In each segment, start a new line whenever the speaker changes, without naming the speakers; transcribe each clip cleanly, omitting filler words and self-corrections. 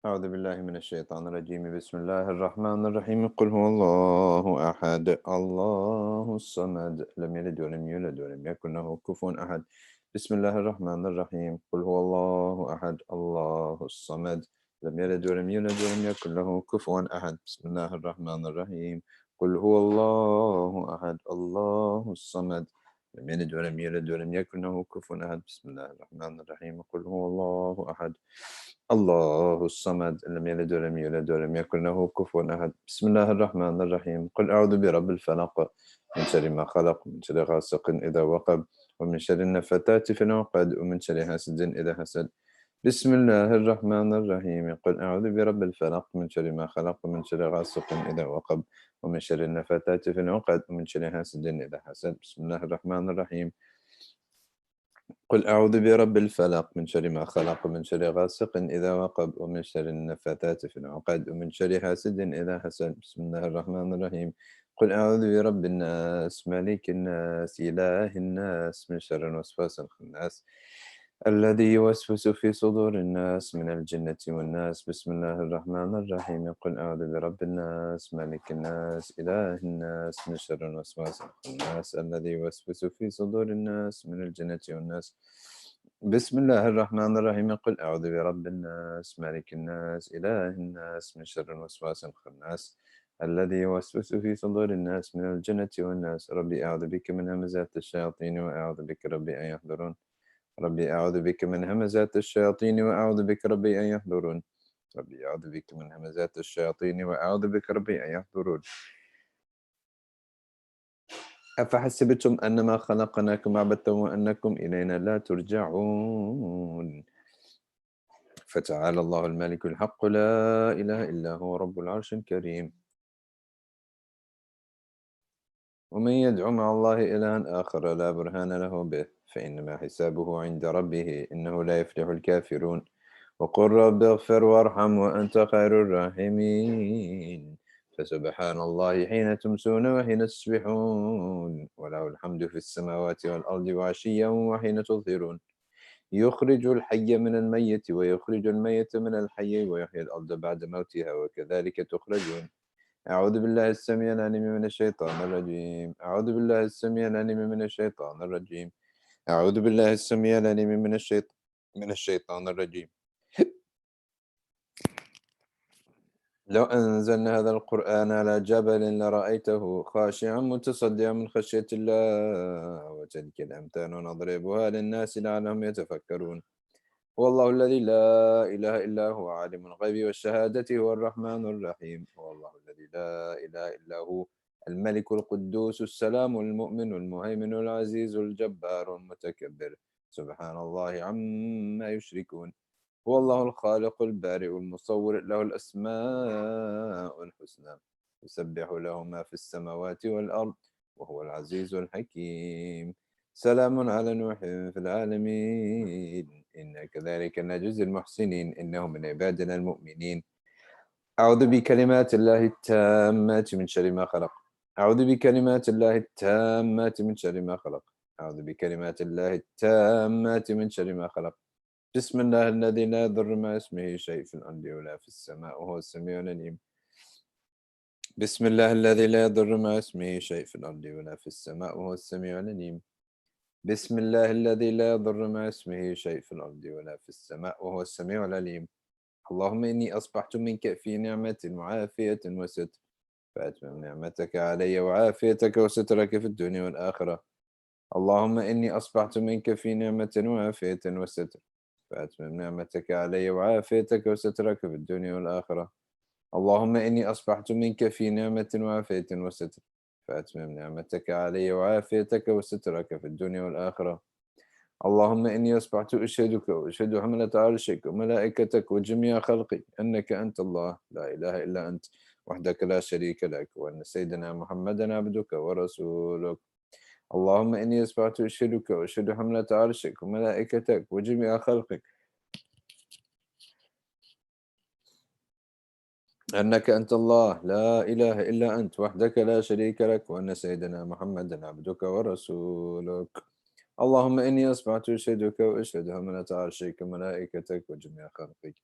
أعوذ بالله من الشيطان الرجيم بسم الله الرحمن الرحيم قل هو الله أحد الله الصمد لم يلد ولم يولد ولم يكن له كفوا أحد بسم الله الرحمن الرحيم قل هو الله أحد الله الصمد لم يلد ولم يولد ولم يكن له كفوا أحد بسم الله الرحمن الرحيم قل هو الله أحد الله الصمد لم يلد ولم يولد ولم يكن له كفوا أحد بسم الله الرحمن الرحيم قل هو الله أحد الله الصمد لم يلد ولم يولد ولم يكن له كفوا أحد بسم الله الرحمن الرحيم قل أعوذ برب الفلق من شر ما خلق من شر غاسق إذا وقب ومن شر النفثات في العقد ومن شر حاسد إذا حسد بسم الله الرحمن الرحيم قل أعوذ برب الفلق من شر ما خلق ومن شر غاسق إذا وقب ومن شر النفثات في العقد ومن شر حاسد إذا حسد بسم الله الرحمن الرحيم قل أعوذ برب الفلق من شر ما خلق ومن شر غاسق إذا وقب ومن شر النفاثات في العقد ومن شر حاسد إذا حسد بسم الله الرحمن الرحيم قل أعوذ برب الناس ملك الناس إله الناس من شر الوسواس الخناس الذي يوسوس في صدور الناس من الجنة والناس بسم الله الرحمن الرحيم قل أعوذ برب الناس ملك الناس إله الناس من شر الوسواس الخناس الذي يوسوس في صدور الناس من الجنة والناس بسم الله الرحمن الرحيم قل أعوذ برب الناس ملك الناس إله الناس من شر الوسواس الخناس الذي يوسوس في صدور الناس من الجنة والناس ربي أعوذ بك من همزات الشياطين وأعوذ بك ربي أن يحضرون ربي أعوذ بك من همزات الشياطين وأعوذ بك ربي أن يحضرون ربي أعوذ بك من همزات الشياطين وأعوذ بك ربي أن يحضرون أفحسبتم أنما خلقناكم عبثا وأنكم إلينا لا ترجعون فتعالى الله الملك الحق لا إله إلا هو رب العرش الكريم ومن يدع مع الله إلها آخر لا برهان له به فإنما حسابه عند ربه إنه لا يفلح الكافرون وقل رب اغفر وارحم وأنت خير الراحمين فسبحان الله حين تمسون وحين تصبحون وله الحمد في السماوات والأرض وعشيا وحين تظهرون يخرج الحي من الميت ويخرج الميت من الحي ويحيي الأرض بعد موتها وكذلك تخرجون أعوذ بالله السميع العليم من الشيطان الرجيم أعوذ بالله السميع العليم من الشيطان الرجيم أعوذ بالله السميع العليم من الشيطان الرجيم لو أنزلنا هذا القرآن على جبل لرأيته خاشعا متصدعا من خشية الله وتلك الأمثال نضربها للناس لعلهم يتفكرون هو الله الذي لا إله إلا هو عالم الغيب والشهادة هو الرحمن الرحيم هو الله الذي لا إله إلا هو الملك القدوس السلام المؤمن المهيمن العزيز الجبار المتكبر سبحان الله عما يشركون هو الله الخالق البارئ المصور له الأسماء الحسنى يسبح له ما في السماوات والأرض وهو العزيز الحكيم سلام على نوح في العالمين إنا كذلك نجزي المحسنين إنه من عبادنا المؤمنين أعوذ بكلمات الله التامات من شر ما خلق أعوذ بكلمات الله التامات من شر ما خلق أعوذ بكلمات الله التامات من شر ما خلق بسم الله الذي لا يضر مع اسمه شيء في الأرض ولا في السماء وهو السميع العليم بسم الله الذي لا يضر مع اسمه شيء في الأرض ولا في السماء وهو السميع العليم بسم الله الذي لا يضر مع اسمه شيء في الأرض ولا في السماء وهو السميع العليم اللهم إني أصبحت منك في نعمة وعافية وستر فأتمم نعمتك علي وعافيتك وسترك في الدنيا والآخرة اللهم إني أصبحت منك في نعمة وعافية وستر فأتمم نعمتك علي وعافيتك وسترك في الدنيا والآخرة اللهم إني أصبحت منك في نعمة وعافية وستر فأتمم نعمتك علي وعافيتك وسترك في الدنيا والآخرة اللهم إني أصبحت أشهدك وأشهد حملة عرشك وملائكتك وجميع خلقك أنك أنت الله لا إله إلا أنت وحدك لا شريك لك وأن سيدنا محمدا عبدك ورسولك اللهم إني أصبحت أشهدك وأشهد حملة عرشك وملائكتك وجميع خلقك أنك أنت الله لا إله إلا أنت وحدك لا شريك لك وأن سيدنا محمدا عبدك ورسولك اللهم إني أصبحت أشهدك وأشهد حملة عرشك وملائكتك وجميع خلقك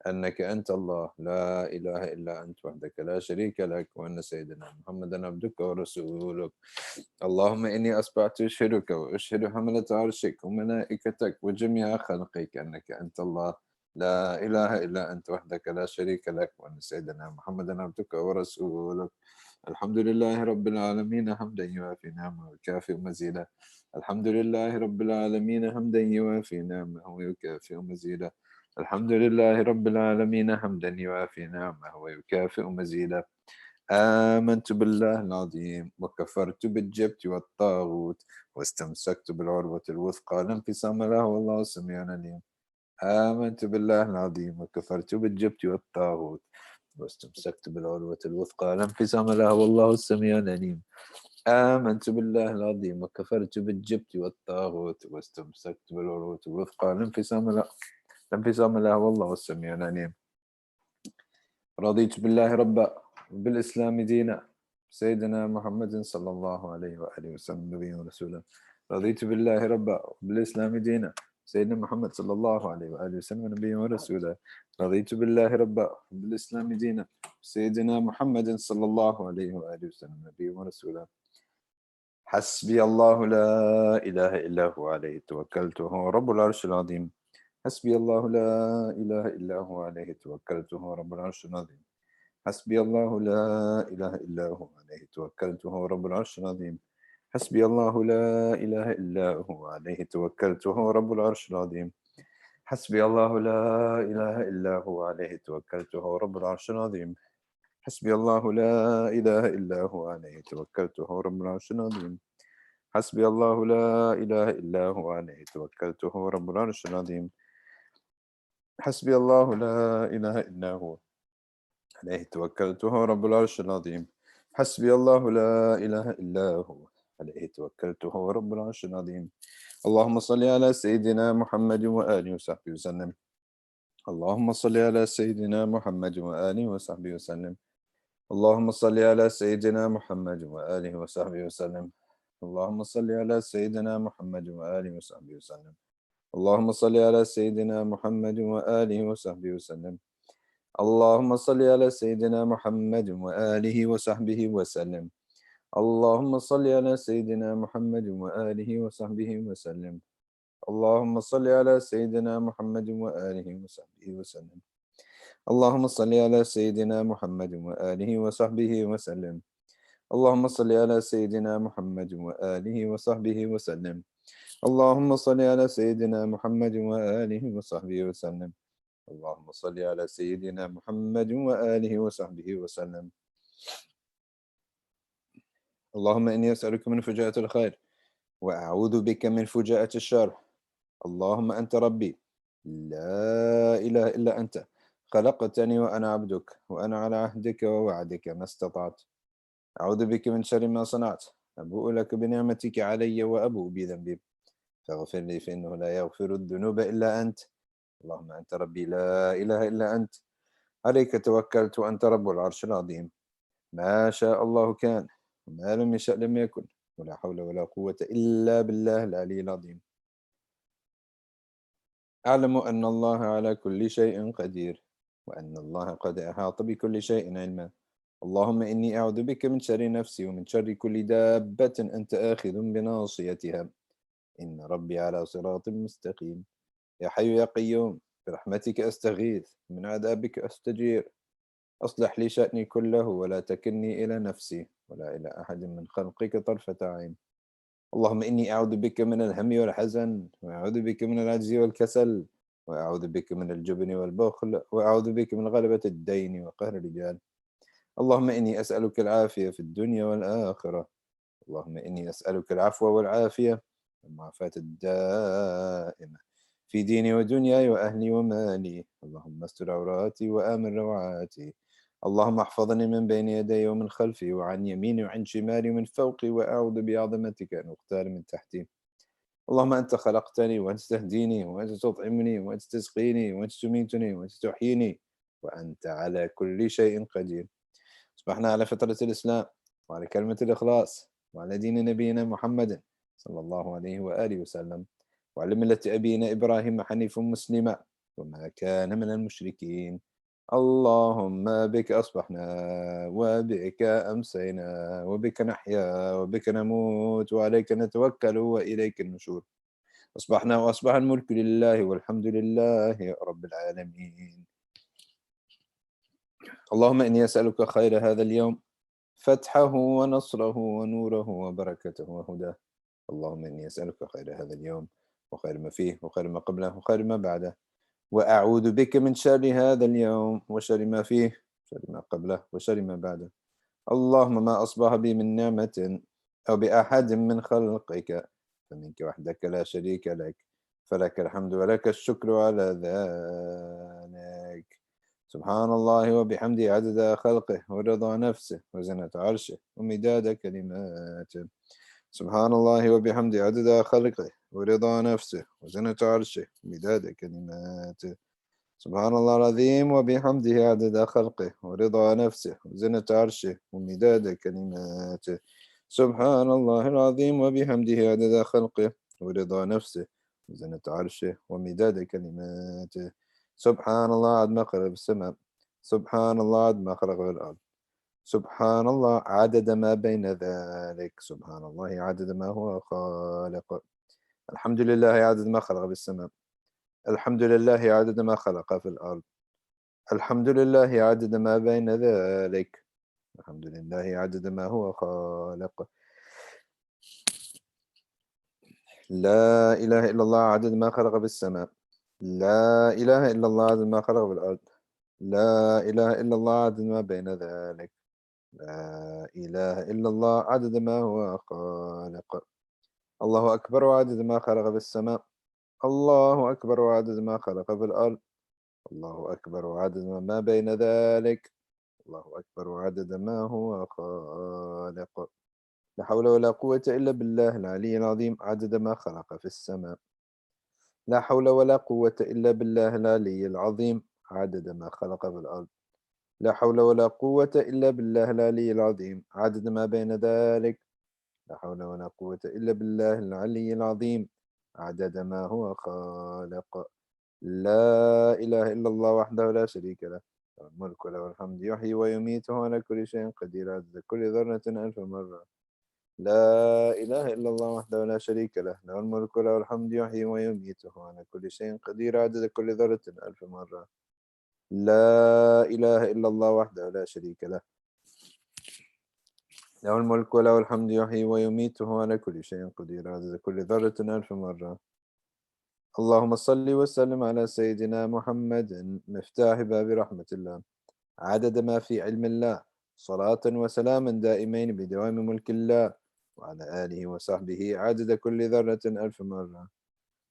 أنك أنت الله لا إله إلا أنت وحدك لا شريك لك، وأن سيدنا محمدًا عبدك ورسولك. اللهم إني أصبحت أشهدك وأشهد حملة عرشك وملائكتك وجميع خلقك أنك أنت الله لا إله إلا أنت وحدك لا شريك لك، وأن سيدنا محمدًا عبدك ورسولك. الحمد لله رب العالمين حمدًا يوافي نعمه ويكافئ مزيده. الحمد لله رب العالمين حمدًا يوافي نعمه ويكافئ مزيده. الحمد لله رب العالمين حمدًا يوافي نعمه ويكافئ مزيده. آمنت بالله العظيم وكفرت بالجبت والطاغوت واستمسكت بالعروة الوثقى لا انفصام لها والله السميع العليم. آمنت بالله العظيم وكفرت بالجبت والطاغوت واستمسكت بالعروة الوثقى لا انفصام لها والله السميع العليم. آمنت بالله العظيم وكفرت بالجبت والطاغوت واستمسكت بالعروة الوثقى لا انفصام لها والله السميع العليم. رضيت بالله ربا وبالإسلام دينا سيدنا محمد صلى الله عليه وآله وسلم نبيا ورسولا. رضيت بالله ربا وبالإسلام دينا سيدنا محمد صلى الله عليه وآله وسلم نبيا ورسولا. رضيت بالله ربا وبالإسلام دينا سيدنا محمد صلى الله عليه وآله وسلم نبيا ورسولا. حسبي الله لا إله إلا هو عليه توكلت وهو رب العرش العظيم. حسبي الله لا إله إلا هو عليه توكلت وهو رب العرش العظيم. حسبي الله لا إله إلا هو عليه توكلت وهو رب العرش العظيم. حسبي الله لا إله إلا هو عليه توكلت وهو رب العرش العظيم. حسبي الله لا إله إلا هو عليه توكلت وهو رب العرش العظيم. حسبي الله لا إله إلا هو عليه توكلت وهو رب العرش العظيم. حسبي الله لا إله إلا هو عليه توكلت وهو رب العرش العظيم. حسبي الله لا إله إلا هو عليه توكلت وهو رب العرش العظيم. حسبي الله لا إله إلا هو عليه توكلت وهو رب العرش العظيم. اللهم صل على سيدنا محمد وآله وصحبه وسلم. اللهم صل على سيدنا محمد وآله وصحبه وسلم. اللهم صل على سيدنا محمد وآله وصحبه وسلم. اللهم صل على سيدنا محمد وآله وصحبه وسلم. اللهم صل على سيدنا محمد وآله وصحبه وسلم. اللهم صل على سيدنا محمد وآله وصحبه وسلم. اللهم صل على سيدنا محمد وآله وصحبه وسلم. اللهم صل على سيدنا محمد وآله وصحبه وسلم. اللهم صل على سيدنا محمد وآله وصحبه وسلم. اللهم صل على سيدنا محمد وآله وصحبه وسلم. اللهم صل على سيدنا محمد وآله وصحبه وسلم. اللهم صل على سيدنا محمد وآله وصحبه وسلم. اللهم إني أسألك من فجاءة الخير وأعوذ بك من فجاءة الشر. اللهم أنت ربي لا إله إلا أنت خلقتني وأنا عبدك وأنا على عهدك ووعدك ما استطعت. أعوذ بك من شر ما صنعت. أبوء لك بنعمتك علي وأبوء بذنبي فاغفر لي فإنه لا يغفر الذنوب إلا أنت. اللهم أنت ربي لا إله إلا أنت عليك توكلت وأنت رب العرش العظيم. ما شاء الله كان وما لم يشأ لم يكن ولا حول ولا قوة إلا بالله العلي العظيم. أعلم أن الله على كل شيء قدير وأن الله قد أحاط بكل شيء علما. اللهم إني أعوذ بك من شر نفسي ومن شر كل دابة أنت آخذ بناصيتها إن ربي على صراط مستقيم. يا حي يا قيوم برحمتك أستغيث من عذابك أستجير. أصلح لي شأني كله ولا تكلني إلى نفسي ولا إلى أحد من خلقك طرفة عين. اللهم إني أعوذ بك من الهم والحزن وأعوذ بك من العجز والكسل وأعوذ بك من الجبن والبخل وأعوذ بك من غلبة الدين وقهر الرجال. اللهم إني أسألك العافية في الدنيا والآخرة. اللهم إني أسألك العفو والعافية والمعافاة الدائمة في ديني ودنياي وأهلي ومالي. اللهم استر عوراتي وآمن روعاتي. اللهم احفظني من بين يدي ومن خلفي وعن يميني وعن شمالي ومن فوقي وأعوذ بعظمتك أن أغتال من تحتي. اللهم أنت خلقتني وأنت تهديني وأنت تطعمني وأنت تسقيني وأنت تميتني وأنت تحييني وأنت على كل شيء قدير. أصبحنا على فطرة الإسلام وعلى كلمة الإخلاص وعلى دين نبينا محمد صلى الله عليه وآله وسلم وعلى ملة أبينا إبراهيم حنيفا مسلما وما كان من المشركين. اللهم بك أصبحنا وبك أمسينا وبك نحيا وبك نموت وعليك نتوكل وإليك النشور. أصبحنا وأصبح الملك لله والحمد لله رب العالمين. اللهم إني أسألك خير هذا اليوم، فتحه ونصره ونوره وبركته وهداه. اللهم إني أسألك خير هذا اليوم وخير ما فيه وخير ما قبله وخير ما بعده، وأعوذ بك من شر هذا اليوم وشر ما فيه وشر ما قبله وشر ما بعده. اللهم ما أصبح بي من نعمة أو بأحد من خلقك فمنك وحدك لا شريك لك، فلك الحمد ولك الشكر على ذلك. سبحان الله وبحمده عدد خلقه ورضا نفسه وزنة عرشه ومداد كلماته. سبحان الله وبحمده عدد خلقه ورضا نفسه وزنة عرشه ومداد كلماته. سبحان الله العظيم وبحمده عدد خلقه ورضا نفسه وزنة عرشه ومداد كلماته. سبحان الله العظيم وبحمده عدد خلقه ورضا نفسه وزنة عرشه ومداد كلماته. سبحان الله عدد ما خلق في السماء، سبحان الله عدد ما خلق في الأرض، سبحان الله عدد ما بين ذلك، سبحان الله عدد ما هو خالق. الحمد لله عدد ما خلق في السماء، الحمد لله عدد ما خلق في الأرض، الحمد لله عدد ما بين ذلك، الحمد لله عدد ما هو خالق. لا إله إلا الله عدد ما خلق في السماء، لا إله إلا الله عدد ما خلق في الأرض، لا إله إلا الله عدد ما بين ذلك، لا إله إلا الله عدد ما هو خالق. الله أكبر عدد ما خلق في السماء، الله أكبر عدد ما خلق في الأرض، الله أكبر عدد ما بين ذلك، الله أكبر عدد ما هو خالق. لا حول ولا قوة إلا بالله العلي العظيم عدد ما خلق في السماء، لا حول ولا قوة إلا بالله العلي العظيم عدد ما خلق في الأرض، لا حول ولا قوة إلا بالله العلي العظيم عدد ما بين ذلك، لا حول ولا قوة إلا بالله العلي العظيم عدد ما هو خالق. لا إله إلا الله وحده لا شريك له، له الملك وله الحمد يحيي ويميت وهو على كل شيء قدير عدد كل ذرة ألف مرة. لا إله إلا الله وحده لا شريك له، له الملك وله الحمد يحيي ويميت وهو على كل شيء قدير عدد كل ذرة ألف مرة. لا إله إلا الله وحده لا شريك له، له الملك وله الحمد يحيي ويميت وهو على كل شيء قدير عدد كل ذرة ألف مرة. اللهم صل وسلم على سيدنا محمد مفتاح باب رحمة الله عدد ما في علم الله، صلاة وسلاما دائمين بدوام ملك الله، وعلى آله وصحبه عدد كل ذرة ألف مرة.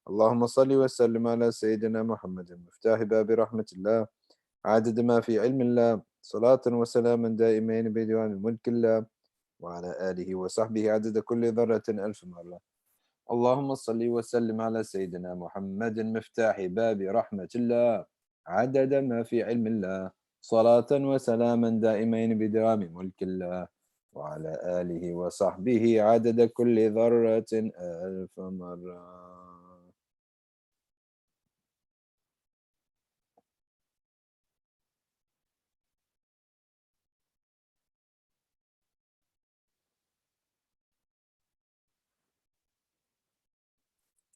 اللهم صل وسلم على سيدنا محمد مفتاح باب رحمة الله عدد ما في علم الله، صلاة وسلاما دائمين بدوام ملك الله، وعلى آله وصحبه عدد كل ذرة ألف مرة. اللهم صل وسلم على سيدنا محمد مفتاح باب رحمة الله عدد ما في علم الله، صلاة وسلاما دائمين بدوام ملك الله، وعلى آله وصحبه عدد كل ذرة ألف مرة.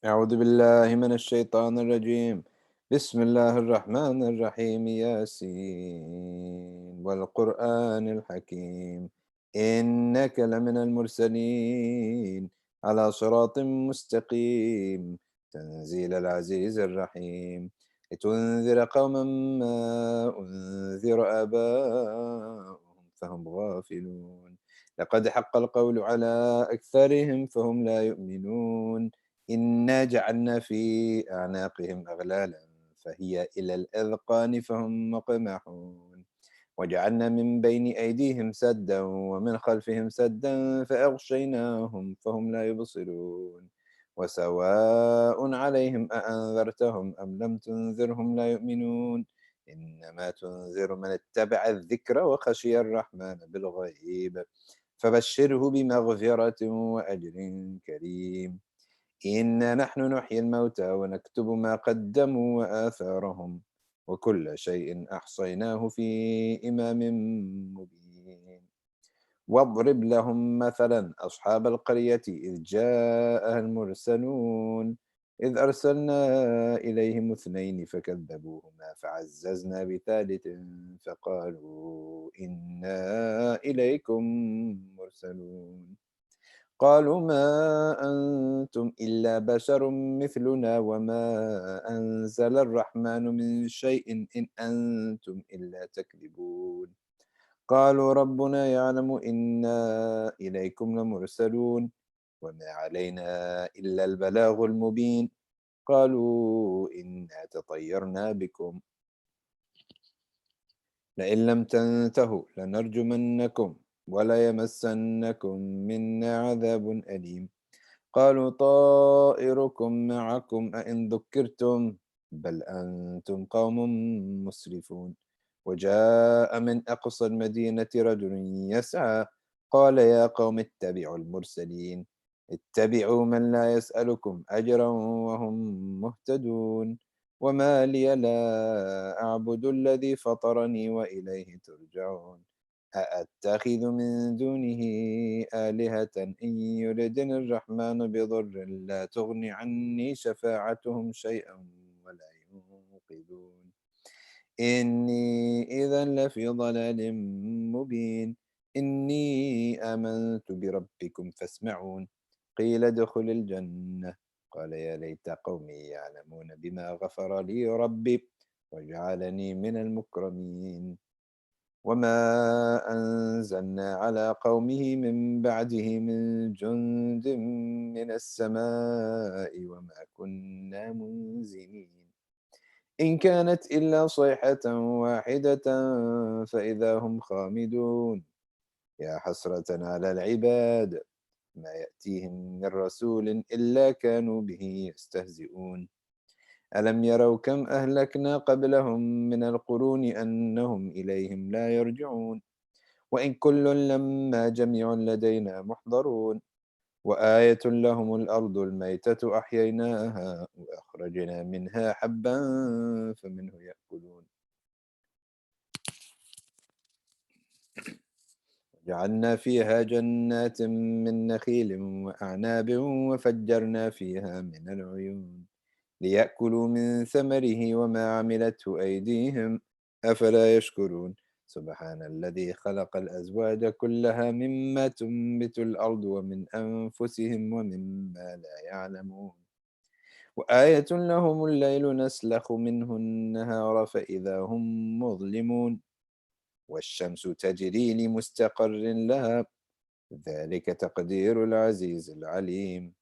أعوذ بالله من الشيطان الرجيم. بسم الله الرحمن الرحيم. ياسين والقرآن الحكيم إنك لمن المرسلين على صراط مستقيم تنزيل العزيز الرحيم لتنذر قوما ما أنذر آباؤهم فهم غافلون لقد حق القول على أكثرهم فهم لا يؤمنون إنا جعلنا في أعناقهم أغلالا فهي إلى الأذقان فهم مقمحون وجعلنا من بين أيديهم سدا ومن خلفهم سدا فأغشيناهم فهم لا يبصرون وسواء عليهم أأنذرتهم أم لم تنذرهم لا يؤمنون إنما تنذر من اتبع الذكر وخشي الرحمن بالغيب فبشره بمغفرة وأجر كريم إنا نحن نحيي الموتى ونكتب ما قدموا وآثارهم وكل شيء أحصيناه في إمام مبين. واضرب لهم مثلا أصحاب القرية إذ جاءها المرسلون إذ أرسلنا إليهم اثنين فكذبوهما فعززنا بثالث فقالوا إنا إليكم مرسلون. قالوا ما أنتم إلا بشر مثلنا وما أنزل الرحمن من شيء إن أنتم إلا تكذبون. قالوا ربنا يعلم إنا إليكم لمرسلون وما علينا إلا البلاغ المبين. قالوا إنا تطيرنا بكم لئن لم تنتهوا لنرجمنكم وليمسنكم منا عذاب أليم. قالوا طائركم معكم أئن ذكرتم بل أنتم قوم مسرفون. وجاء من أقصى المدينة رجل يسعى قال يا قوم اتبعوا المرسلين اتبعوا من لا يسألكم أجرا وهم مهتدون. وما لي لا أعبد الذي فطرني وإليه ترجعون. أأتخذ من دونه آلهة إن يردني الرحمن بضر لا تغن عني شفاعتهم شيئا ولا ينقذون. إني إذا لفي ضلال مبين. إني آمنت بربكم فاسمعون. قيل ادخل الجنة قال يا ليت قومي يعلمون بما غفر لي ربي وجعلني من المكرمين. وما أنزلنا على قومه من بعده من جند من السماء وما كنا منزلين. إن كانت إلا صيحة واحدة فإذا هم خامدون. يا حسرة على العباد ما يأتيهم من رسول إلا كانوا به يستهزئون. ألم يروا كم أهلكنا قبلهم من القرون أنهم إليهم لا يرجعون. وإن كل لما جميع لدينا محضرون. وآية لهم الأرض الميتة أحييناها وأخرجنا منها حبا فمنه يأكلون. جعلنا فيها جنات من نخيل وأعناب وفجرنا فيها من العيون ليأكلوا من ثمره وما عملته أيديهم أفلا يشكرون. سبحان الذي خلق الأزواج كلها مما تنبت الأرض ومن أنفسهم ومما لا يعلمون. وآية لهم الليل نسلخ منه النهار فإذا هم مظلمون. والشمس تجري لمستقر لها ذلك تقدير العزيز العليم.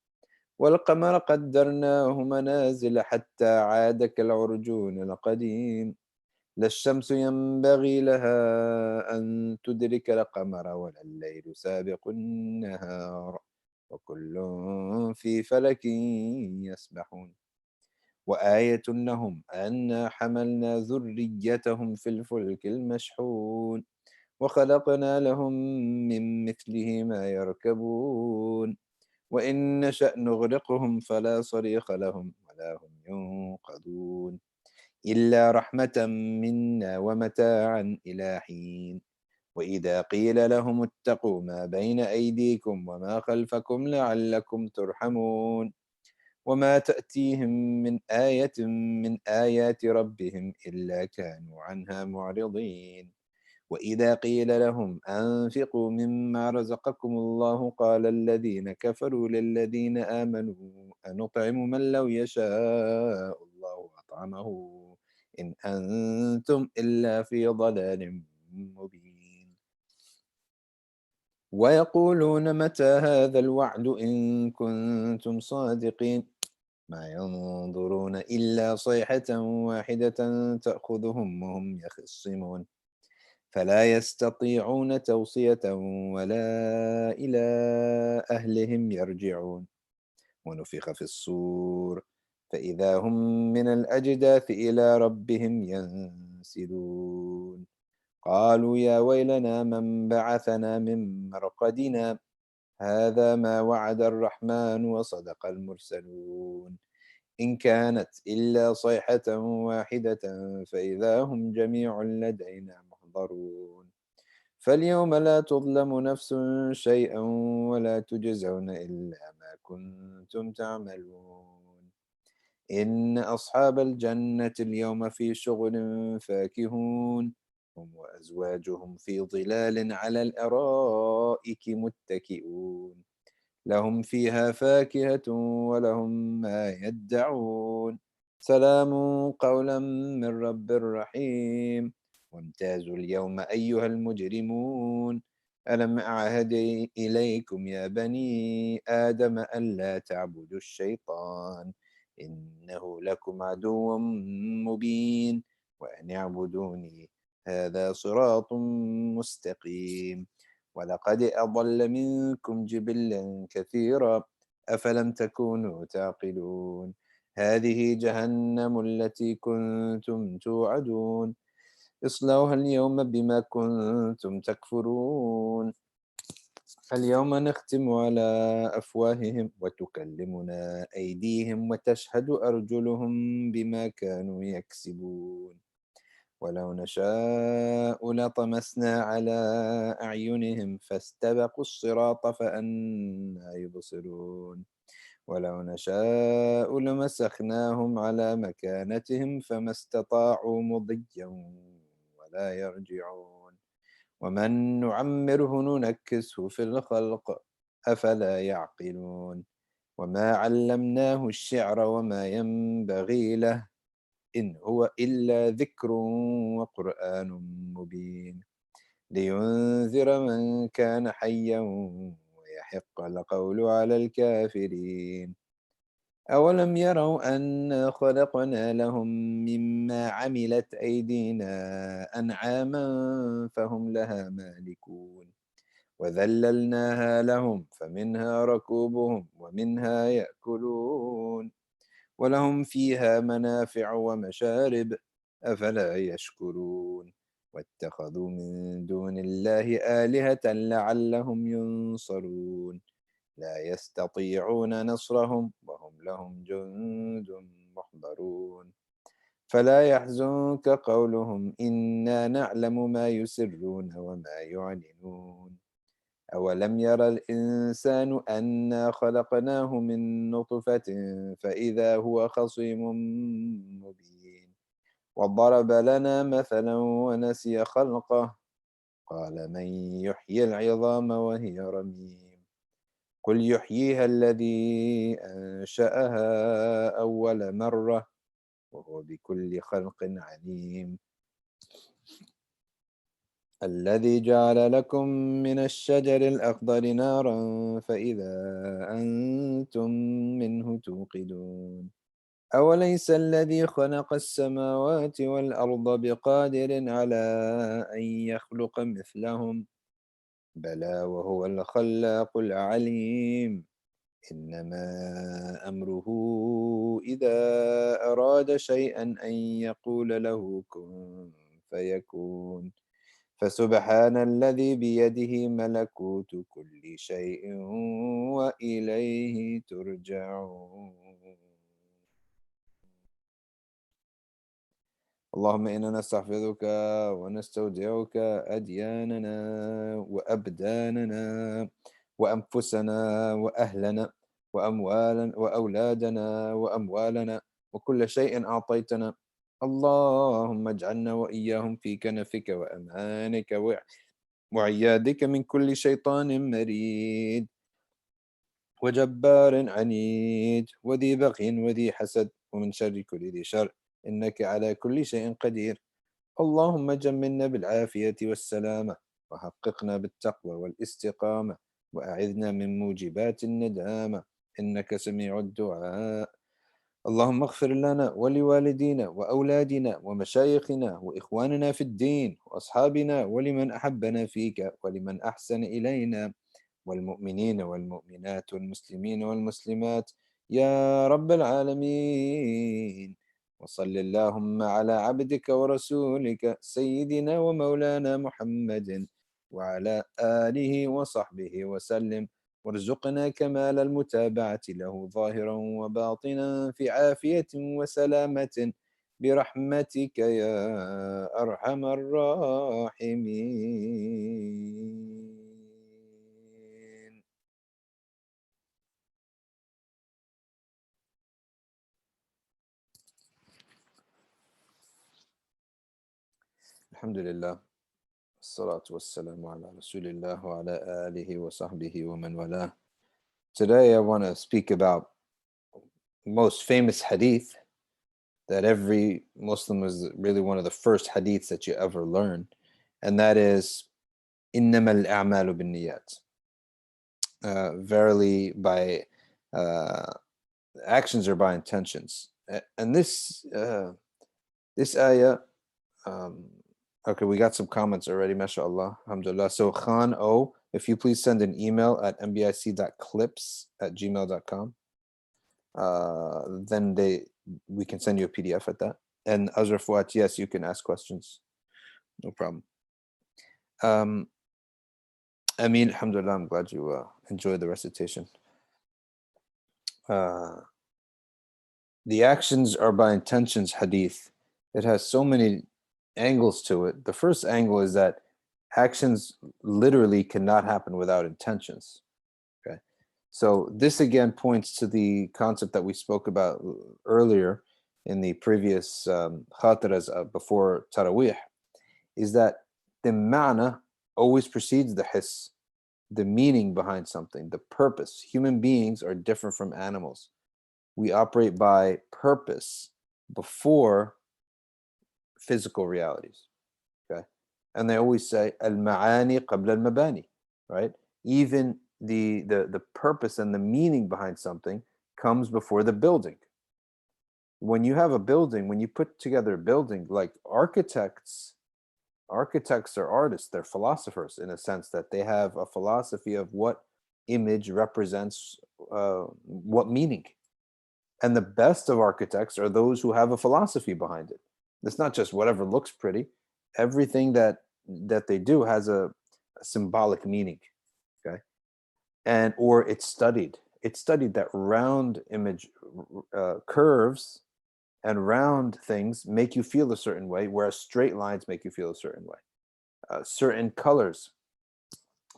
والقمر قدرناه منازل حتى عاد كالعرجون القديم. لا الشمس ينبغي لها أن تدرك القمر ولا الليل سابق النهار وكل في فلك يسبحون. وآية لهم أنا حملنا ذريتهم في الفلك المشحون وخلقنا لهم من مثله ما يركبون وإن نشأ نغرقهم فلا صريخ لهم ولا هم ينقذون إلا رحمة منا ومتاعا إلى حين. وإذا قيل لهم اتقوا ما بين أيديكم وما خلفكم لعلكم ترحمون. وما تأتيهم من آية من آيات ربهم إلا كانوا عنها معرضين. وإذا قيل لهم أنفقوا مما رزقكم الله قال الذين كفروا للذين آمنوا أنطعم من لو يشاء الله أطعمه إن أنتم إلا في ضلال مبين. ويقولون متى هذا الوعد إن كنتم صادقين ما ينظرون إلا صيحة واحدة تأخذهم وهم يخصمون فلا يستطيعون توصية ولا إلى أهلهم يرجعون. ونفخ في الصور فإذا هم من الأجداث إلى ربهم ينسلون. قالوا يا ويلنا من بعثنا من مرقدنا هذا ما وعد الرحمن وصدق المرسلون إن كانت إلا صيحة واحدة فإذا هم جميع لدينا محضرون فاليوم لا تظلم نفس شيئا ولا تجزون إلا ما كنتم تعملون إن أصحاب الجنة اليوم في شغل فاكهون هم وأزواجهم في ظلال على الأرائك متكئون لهم فيها فاكهة ولهم ما يدعون سلام قولا من رب رحيم وامتازوا اليوم أيها المجرمون ألم أعهد إليكم يا بني آدم ألا تعبدوا الشيطان إنه لكم عدو مبين وأن اعبدوني هذا صراط مستقيم ولقد أضل منكم جبلا كثيرا أفلم تكونوا تعقلون هذه جهنم التي كنتم توعدون اصلوها اليوم بما كنتم تكفرون اليوم نختم على أفواههم وتكلمنا أيديهم وتشهد أرجلهم بما كانوا يكسبون ولو نشاء لطمسنا على أعينهم فاستبقوا الصراط فأنى يبصرون ولو نشاء لمسخناهم على مكانتهم فما استطاعوا مضيا ولا يرجعون ومن نعمره ننكسه في الخلق أفلا يعقلون وما علمناه الشعر وما ينبغي له إن هو إلا ذكر وقرآن مبين لينذر من كان حيا ويحق القول على الكافرين أولم يروا أنا خلقنا لهم مما عملت أيدينا أنعاما فهم لها مالكون وذللناها لهم فمنها ركوبهم ومنها يأكلون ولهم فيها منافع ومشارب أفلا يشكرون واتخذوا من دون الله آلهة لعلهم ينصرون لا يستطيعون نصرهم وهم لهم جند محضرون فلا يحزنك قولهم إنا نعلم ما يسرون وما يعلنون أولم ير الإنسان أنا خلقناه من نطفة فإذا هو خصيم مبين وضرب لنا مثلا ونسي خلقه قال من يحيي العظام وهي رميم قل يحييها الذي أنشأها أول مرة وهو بكل خلق عليم الذي جعل لكم من الشجر الأخضر نارا فإذا أنتم منه توقدون أوليس الذي خلق السماوات والأرض بقادر على أن يخلق مثلهم بلى وهو الخلاق العليم إنما أمره إذا أراد شيئا أن يقول له كن فيكون فسبحان الذي بيده ملكوت كل شيء وإليه ترجعون اللهم إنا نستحفظك ونستودعك أدياننا وأبداننا وأنفسنا وأهلنا وأموالا وأولادنا وأموالنا وكل شيء أعطيتنا اللهم اجعلنا وإياهم في كنفك وأمانك وعيادك من كل شيطان مريد وجبار عنيد وذي بغي وذي حسد ومن شر كل ذي شر إنك على كل شيء قدير اللهم جملنا بالعافية والسلامة وحققنا بالتقوى والاستقامة وأعذنا من موجبات الندامة إنك سميع الدعاء اللهم اغفر لنا ولوالدينا وأولادنا ومشايخنا وإخواننا في الدين وأصحابنا ولمن أحبنا فيك ولمن أحسن إلينا والمؤمنين والمؤمنات والمسلمين والمسلمات يا رب العالمين وصل اللهم على عبدك ورسولك سيدنا ومولانا محمد وعلى آله وصحبه وسلم وارزقنا كمال المتابعة له ظاهرا وباطنا في عافية وسلامة برحمتك يا أرحم الراحمين. الحمد لله الصلاة والسلام على رسول الله وعلى آله وصحبه ومن والاه. Today I want to speak about the most famous hadith that every Muslim is really one of the first hadiths that you ever learn, and that is إِنَّمَا الْأَعْمَالُ بِالنِّيَّاتِ. Verily, by actions are by intentions. And this ayah, okay, we got some comments already, mashallah, alhamdulillah. So Khan O, if you please send an email at mbic.clips@gmail.com, then we can send you a PDF at that. And Azra Fuat, yes, you can ask questions, no problem. Ameen, alhamdulillah, I'm glad you enjoyed the recitation. The actions are by intentions hadith. It has so many angles to it. The first angle is that actions literally cannot happen without intentions. Okay, so this again points to the concept that we spoke about earlier in the previous khatiras before Taraweeh, is that the ma'na always precedes the hiss, the meaning behind something, the purpose. Human beings are different from animals. We operate by purpose before physical realities. Okay, and they always say al-ma'ani qabla al-mabani, right? Even the purpose and the meaning behind something comes before the building. When you have a building, when you put together a building, like architects are artists, they're philosophers in a sense that they have a philosophy of what image represents what meaning. And the best of architects are those who have a philosophy behind it. It's not just whatever looks pretty. Everything that they do has a symbolic meaning, okay? And or it's studied. It's studied that round image curves and round things make you feel a certain way, whereas straight lines make you feel a certain way. Certain colors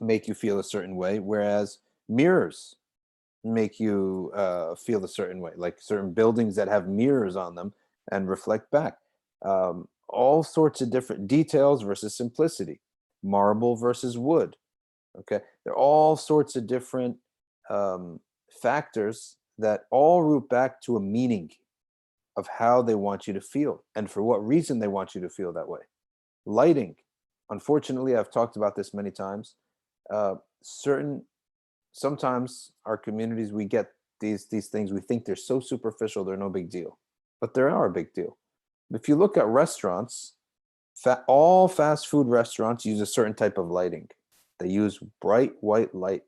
make you feel a certain way, whereas mirrors make you feel a certain way, like certain buildings that have mirrors on them and reflect back. All sorts of different details versus simplicity, marble versus wood. Okay, there are all sorts of different factors that all root back to a meaning of how they want you to feel and for what reason they want you to feel that way. Lighting, unfortunately, I've talked about this many times. Sometimes our communities, we get these things, we think they're so superficial, they're no big deal, but they are a big deal. If you look at restaurants, all fast food restaurants use a certain type of lighting. They use bright white light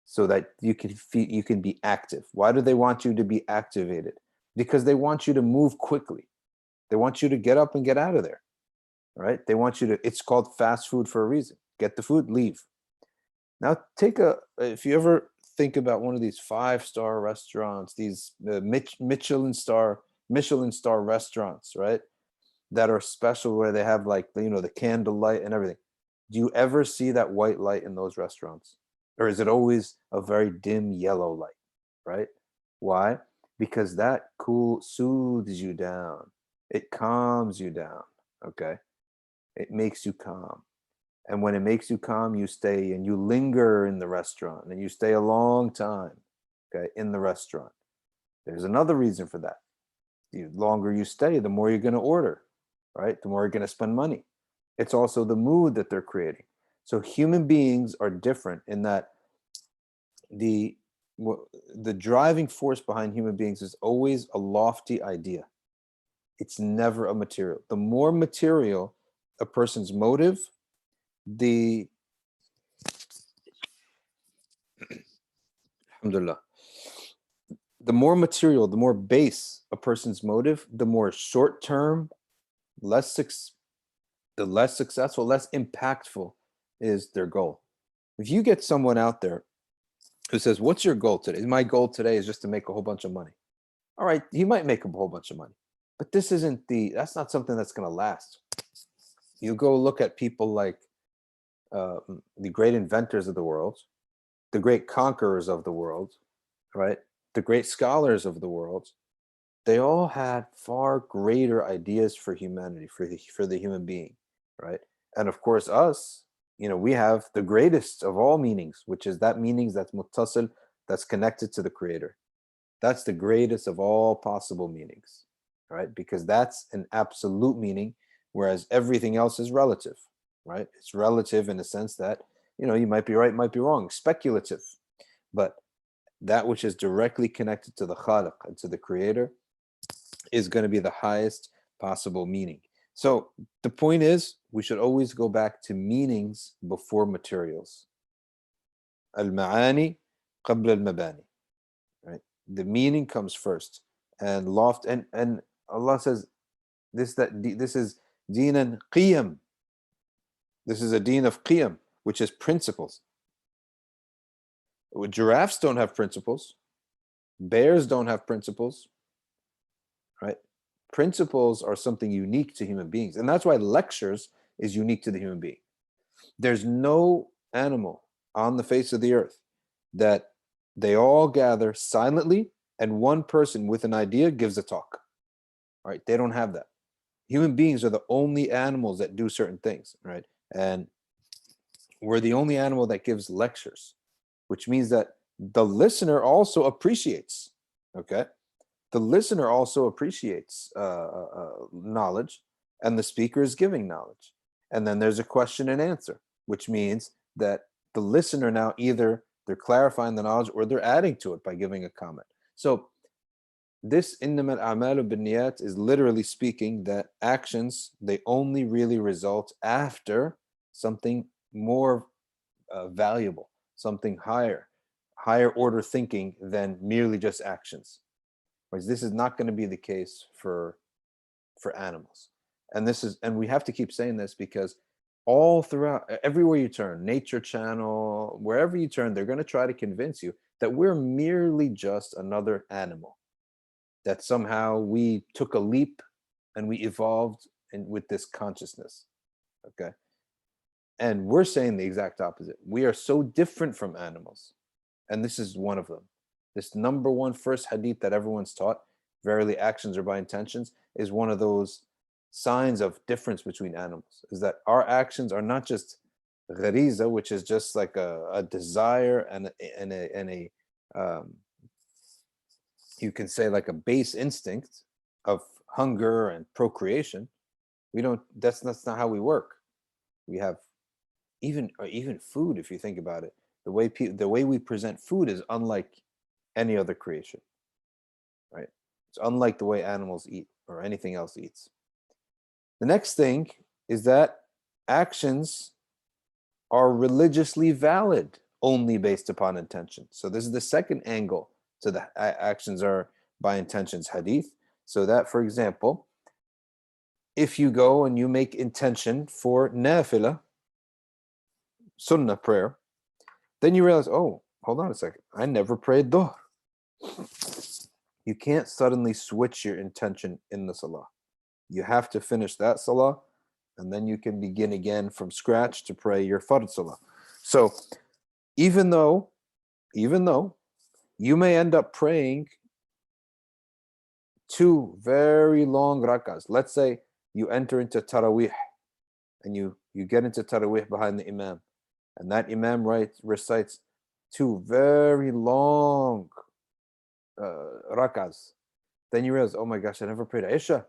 so that you can be active. Why do they want you to be activated? Because they want you to move quickly. They want you to get up and get out of there. Right? They want you to, it's called fast food for a reason. Get the food, leave. Now if you ever think about one of these 5-star restaurants, these Michelin star restaurants, right? That are special, where they have like, the candle light and everything. Do you ever see that white light in those restaurants? Or is it always a very dim yellow light, right? Why? Because that soothes you down. It calms you down, okay? It makes you calm. And when it makes you calm, you stay and you linger in the restaurant and you stay a long time, okay, in the restaurant. There's another reason for that. The longer you stay, the more you're going to order, right? The more you're going to spend money. It's also the mood that they're creating. So human beings are different in that the driving force behind human beings is always a lofty idea. It's never a material. The more material a person's motive, alhamdulillah, the more material, the more base a person's motive, the more short-term, the less successful, less impactful is their goal. If you get someone out there who says, what's your goal today? My goal today is just to make a whole bunch of money. All right, he might make a whole bunch of money, but that's not something that's going to last. You go look at people like the great inventors of the world, the great conquerors of the world, right? The great scholars of the world. They all had far greater ideas for humanity, for the human being, right? And of course, us, we have the greatest of all meanings, which is that meanings that's muttasil, that's connected to the Creator. That's the greatest of all possible meanings, right? Because that's an absolute meaning, whereas everything else is relative, right? It's relative in the sense that, you might be right, might be wrong, speculative. But that which is directly connected to the Khaliq and to the Creator is going to be the highest possible meaning. So the point is, we should always go back to meanings before materials. Al-ma'ani qabla al-mabani. Right? The meaning comes first, and Allah says this is deenan qiyam. This is a deen of qiyam, which is principles. Giraffes don't have principles. Bears don't have principles. Right? Principles are something unique to human beings, and that's why lectures is unique to the human being. There's no animal on the face of the earth that they all gather silently and one person with an idea gives a talk. Right? They don't have that. Human beings are the only animals that do certain things, right? And we're the only animal that gives lectures, which means that the listener also appreciates, okay? The listener also appreciates knowledge, and the speaker is giving knowledge. And then there's a question and answer, which means that the listener now either they're clarifying the knowledge or they're adding to it by giving a comment. So this innamal a'malu binniyat is literally speaking that actions, they only really result after something more valuable, something higher order thinking than merely just actions. Whereas this is not going to be the case for animals. And we have to keep saying this because all throughout, everywhere you turn, Nature Channel, wherever you turn, they're going to try to convince you that we're merely just another animal, that somehow we took a leap and we evolved with this consciousness. Okay. And we're saying the exact opposite. We are so different from animals. And this is one of them. This number one first hadith that everyone's taught, verily actions are by intentions, is one of those signs of difference between animals, is that our actions are not just ghariza, which is just like a desire and a you can say like a base instinct of hunger and procreation. That's not how we work. We have even food, if you think about it, the way we present food is unlike any other creation, right? It's unlike the way animals eat or anything else eats. The next thing is that actions are religiously valid only based upon intention. So this is the second angle to the actions are by intentions hadith. So that, for example, if you go and you make intention for nafila, sunnah prayer, then you realize, oh, hold on a second, I never prayed dhuhr. You can't suddenly switch your intention in the salah. You have to finish that salah, and then you can begin again from scratch to pray your fard salah. So even though you may end up praying 2 very long rakahs, let's say you enter into tarawih and you get into tarawih behind the imam, and that imam recites 2 very long rakahs, then you realize, oh my gosh, I never prayed Isha,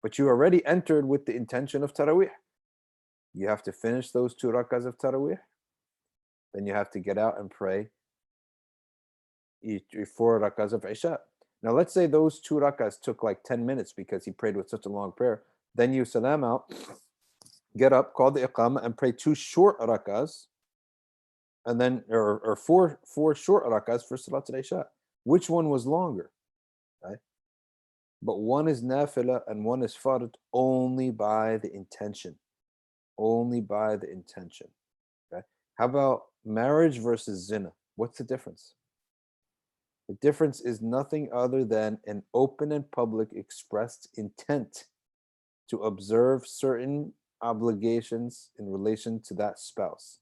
but you already entered with the intention of tarawih. You have to finish those 2 rakahs of tarawih, then you have to get out and pray 4 rakahs of Isha. Now let's say those 2 rakahs took like 10 minutes because he prayed with such a long prayer. Then you salam out, get up, call the iqamah, and pray 2 short rakahs, and then or 4 short rakahs for Salat al-Isha. Which one was longer? Right? But one is nafila and one is fard only by the intention. Only by the intention. Okay? How about marriage versus zina? What's the difference? The difference is nothing other than an open and public expressed intent to observe certain obligations in relation to that spouse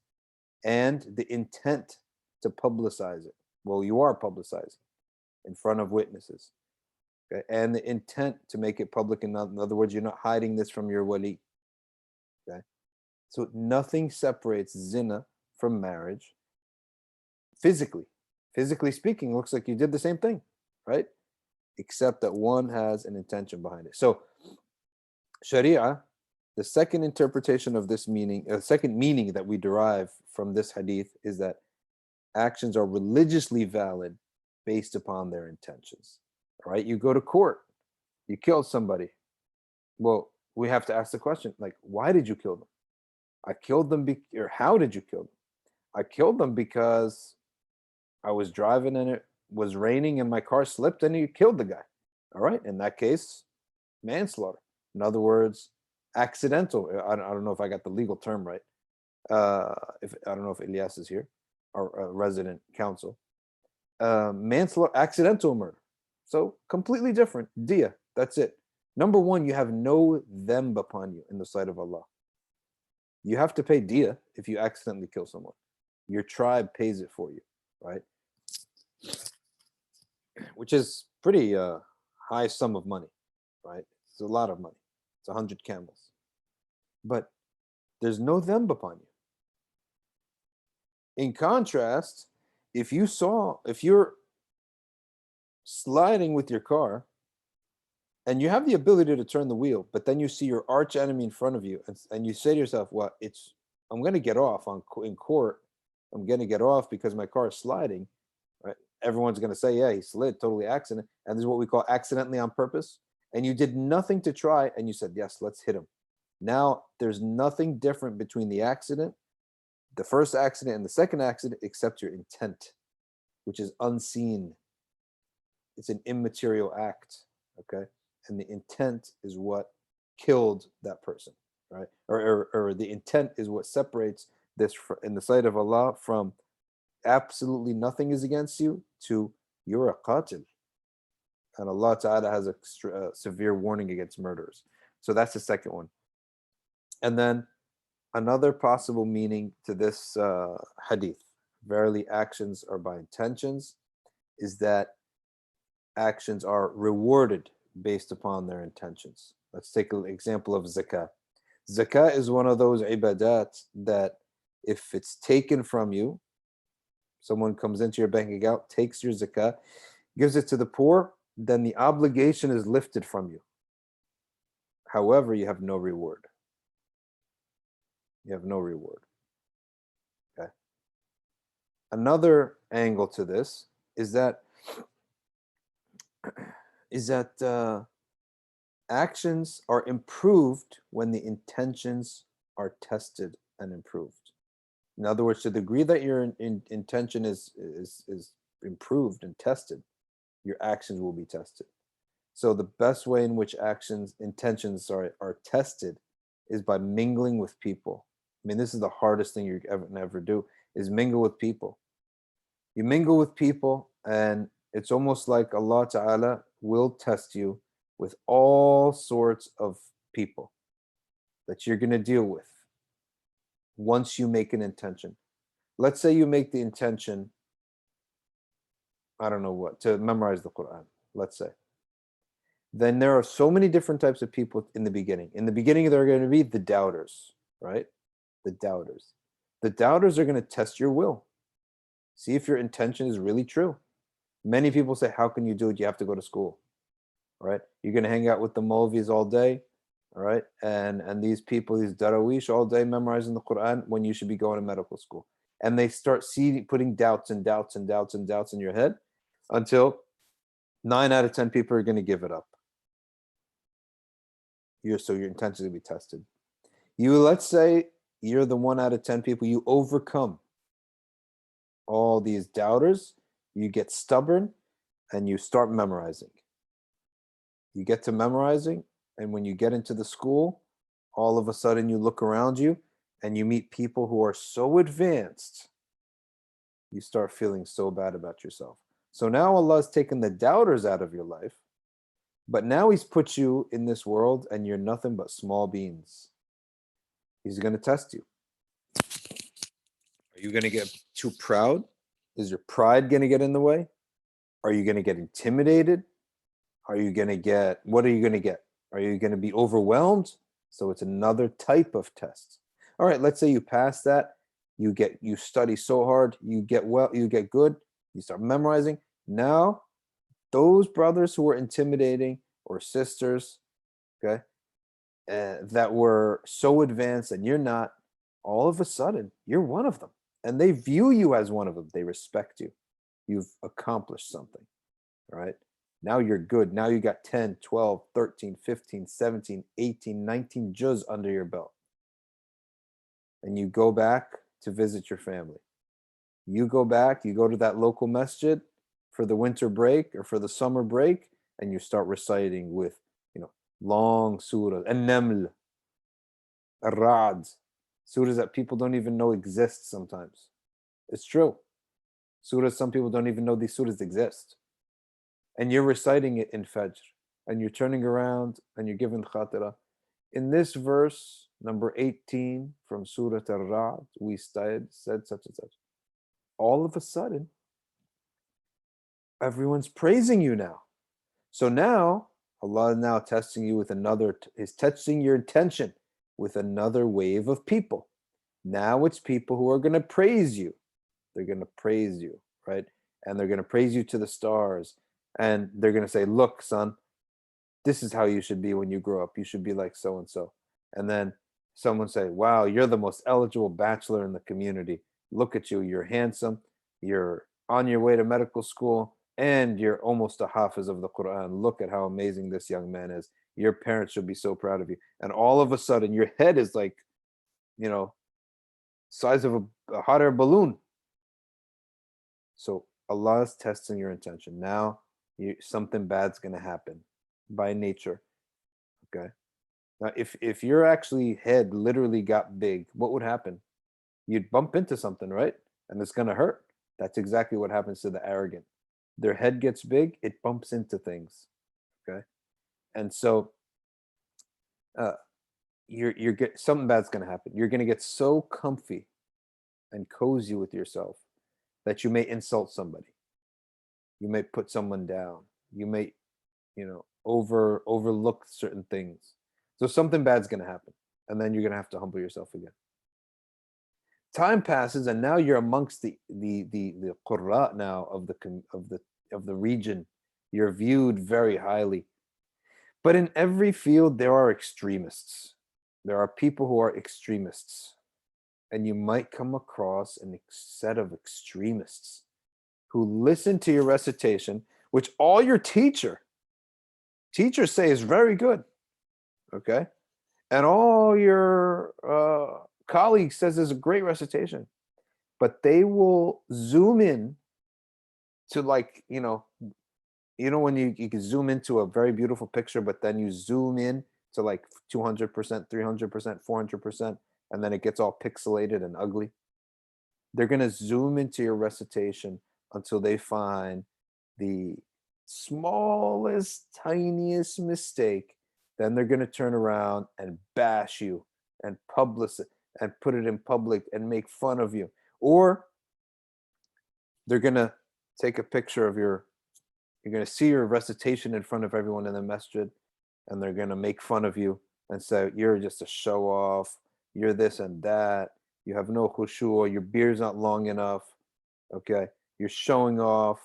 and the intent to publicize it. Well, you are publicizing in front of witnesses. Okay? And the intent to make it public. In other words, you're not hiding this from your wali. Okay? So nothing separates zina from marriage physically. Physically speaking, it looks like you did the same thing, right? Except that one has an intention behind it. So Sharia, the second interpretation of this meaning, second meaning that we derive from this hadith is that actions are religiously valid based upon their intentions. All right, you go to court, you killed somebody. Well, we have to ask the question, like, why did you kill them? I killed them, or how did you kill them? I killed them because I was driving and it was raining and my car slipped and you killed the guy. All right, in that case, manslaughter. In other words, accidental. I don't know if I got the legal term right. If I don't know if Ilyas is here, our resident counsel. Manslaughter, accidental murder. So completely different. Dia, that's it. Number one, you have no dhanb upon you in the sight of Allah. You have to pay dia if you accidentally kill someone. Your tribe pays it for you, right? Which is pretty high sum of money, right? It's a lot of money. It's 100 camels. But there's no dhanb upon you. In contrast, if you're sliding with your car and you have the ability to turn the wheel, but then you see your arch enemy in front of you and you say to yourself, well, I'm going to get off in court. I'm going to get off because my car is sliding, right? Everyone's going to say, yeah, he slid, totally accident. And this is what we call accidentally on purpose. And you did nothing to try and you said, yes, let's hit him. Now there's nothing different between the accident, the first accident and the second accident, except your intent, which is unseen. It's an immaterial act, okay? And the intent is what killed that person, right? Or the intent is what separates this in the sight of Allah from absolutely nothing is against you to you're a qatil. And Allah Ta'ala has a severe warning against murderers. So that's the second one. And then another possible meaning to this hadith, verily actions are by intentions, is that actions are rewarded based upon their intentions. Let's take an example of zakah. Zakah is one of those ibadat that if it's taken from you, someone comes into your bank account, takes your zakah, gives it to the poor, then the obligation is lifted from you. However, you have no reward. You have no reward. Okay. Another angle to this is that actions are improved when the intentions are tested and improved. In other words, to the degree that your intention is improved and tested, your actions will be tested. So the best way in which intentions are tested is by mingling with people. I mean, this is the hardest thing you ever do, is mingle with people. You mingle with people and it's almost like Allah Ta'ala will test you with all sorts of people that you're going to deal with once you make an intention. Let's say you make the intention, I don't know what, to memorize the Quran, let's say. Then there are so many different types of people in the beginning. In the beginning, there are going to be the doubters, right? The doubters. The doubters are going to test your will. See if your intention is really true. Many people say, how can you do it? You have to go to school, right? You're going to hang out with the Maulvis all day, all right? And these people, these Darawish all day memorizing the Quran when you should be going to medical school. And they start putting doubts and doubts and doubts and doubts in your head until 9 out of 10 people are going to give it up. So your intention will be tested. Let's say you're the 1 out of 10 people, you overcome all these doubters, you get stubborn, and you start memorizing. You get to memorizing, and when you get into the school, all of a sudden you look around you and you meet people who are so advanced, you start feeling so bad about yourself. So now Allah has taken the doubters out of your life, but now He's put you in this world and you're nothing but small beans. He's going to test you. Are you going to get too proud? Is your pride going to get in the way? Are you going to get intimidated? What are you going to get? Are you going to be overwhelmed? So it's another type of test. All right, let's say you pass that. You study so hard, you get good, you start memorizing. Now, those brothers who were intimidating or sisters, okay, that were so advanced and you're not, all of a sudden, you're one of them. And they view you as one of them. They respect you. You've accomplished something, right? Now you're good. Now you got 10, 12, 13, 15, 17, 18, 19 juz under your belt. And you go back to visit your family. You go back, you go to that local masjid for the winter break or for the summer break, and you start reciting with, long surahs, An-Naml, Ar-Ra'd, surahs that people don't even know exist sometimes. It's true. Surahs some people don't even know these surahs exist. And you're reciting it in Fajr, and you're turning around and you're giving khatira. In this verse, number 18 from Surat Ar-Ra'd, we said such and such. All of a sudden, everyone's praising you now. So now, Allah is now testing you with is testing your attention with another wave of people. Now it's people who are going to praise you. They're going to praise you, right? And they're going to praise you to the stars. And they're going to say, look, son, this is how you should be when you grow up. You should be like so-and-so. And then someone say, wow, you're the most eligible bachelor in the community. Look at you. You're handsome. You're on your way to medical school. And you're almost a hafiz of the Quran. Look at how amazing this young man is. Your parents should be so proud of you. And all of a sudden, your head is like, size of a hot air balloon. So Allah is testing your intention. Now, something bad's going to happen by nature. Okay. Now, if your actually head literally got big, what would happen? You'd bump into something, right? And it's going to hurt. That's exactly what happens to the arrogant. Their head gets big, it bumps into things. Okay. And so something bad's going to happen. You're going to get so comfy and cozy with yourself that you may insult somebody. You may put someone down. You may, overlook certain things. So something bad's going to happen, and then you're going to have to humble yourself again. Time passes, and now you're amongst the qurra now of the region. You're viewed very highly. But in every field, there are extremists. There are people who are extremists. And you might come across a set of extremists who listen to your recitation, which all your teachers say is very good, okay? And all your colleagues says is a great recitation, but they will zoom in to when you can zoom into a very beautiful picture, but then you zoom in to like 200%, 300%, 400%, and then it gets all pixelated and ugly. They're going to zoom into your recitation until they find the smallest, tiniest mistake. Then they're going to turn around and bash you and publish it and put it in public and make fun of you. Or they're going to take a picture of you're going to see your recitation in front of everyone in the masjid, and they're going to make fun of you and say, you're just a show off. You're this and that. You have no khushu'. Your beard's not long enough. Okay. You're showing off.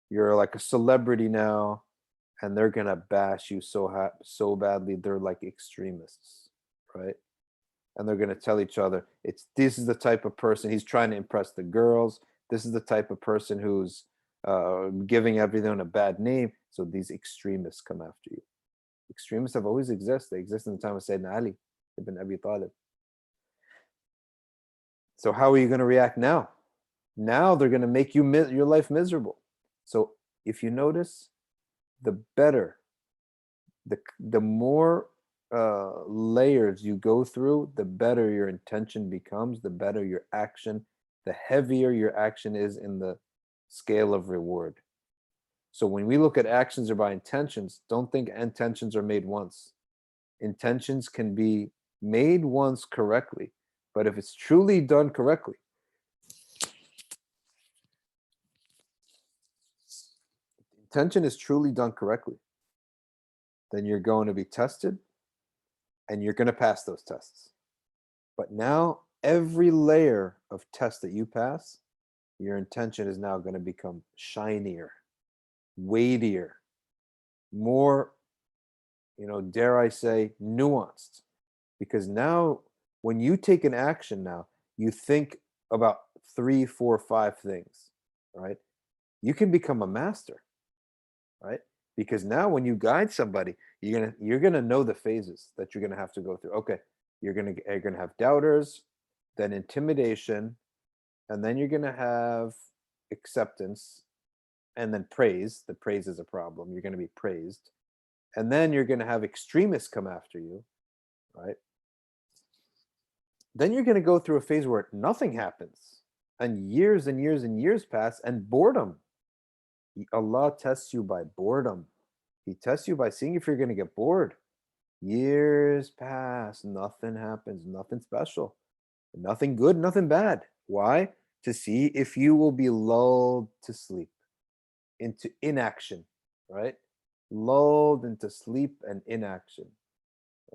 You're like a celebrity now. And they're going to bash you so badly. They're like extremists, right? And they're going to tell each other, this is the type of person, he's trying to impress the girls. This is the type of person who's giving everyone a bad name. So these extremists come after you. Extremists have always existed. They exist in the time of Sayyidina Ali ibn Abi Talib. So how are you going to react now? Now they're going to make your life miserable. So if you notice, the better, the more layers you go through, the better your intention becomes, the better your action, the heavier your action is in the scale of reward. So when we look at actions or by intentions, don't think intentions are made once. Intentions can be made once correctly, but if it's truly done correctly, intention is truly done correctly, then you're going to be tested and you're going to pass those tests. But now every layer of test that you pass, your intention is now going to become shinier, weightier, more, dare I say, nuanced. Because now when you take an action now, you think about 3, 4, 5 things, right? You can become a master, right? Because now when you guide somebody, you're gonna know the phases that you're gonna have to go through. Okay, you're gonna have doubters, then intimidation, and then you're gonna have acceptance, and then praise. The praise is a problem. You're gonna be praised, and then you're gonna have extremists come after you, right? Then you're gonna go through a phase where nothing happens, and years and years and years pass, and boredom. Allah tests you by boredom. He tests you by seeing if you're going to get bored. Years pass, nothing happens, nothing special, nothing good, nothing bad. Why? To see if you will be lulled to sleep, into inaction, right? Lulled into sleep and inaction.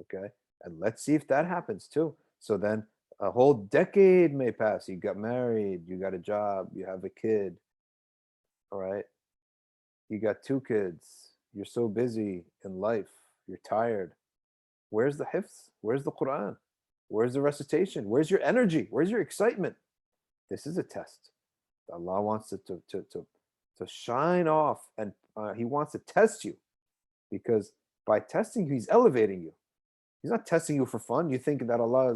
Okay. And let's see if that happens too. So then a whole decade may pass. You got married, you got a job, you have a kid. All right. You got 2 kids. You're so busy in life. You're tired. Where's the hifz? Where's the Quran? Where's the recitation? Where's your energy? Where's your excitement? This is a test. Allah wants it to shine off, and He wants to test you, because by testing you, He's elevating you. He's not testing you for fun. You think that Allah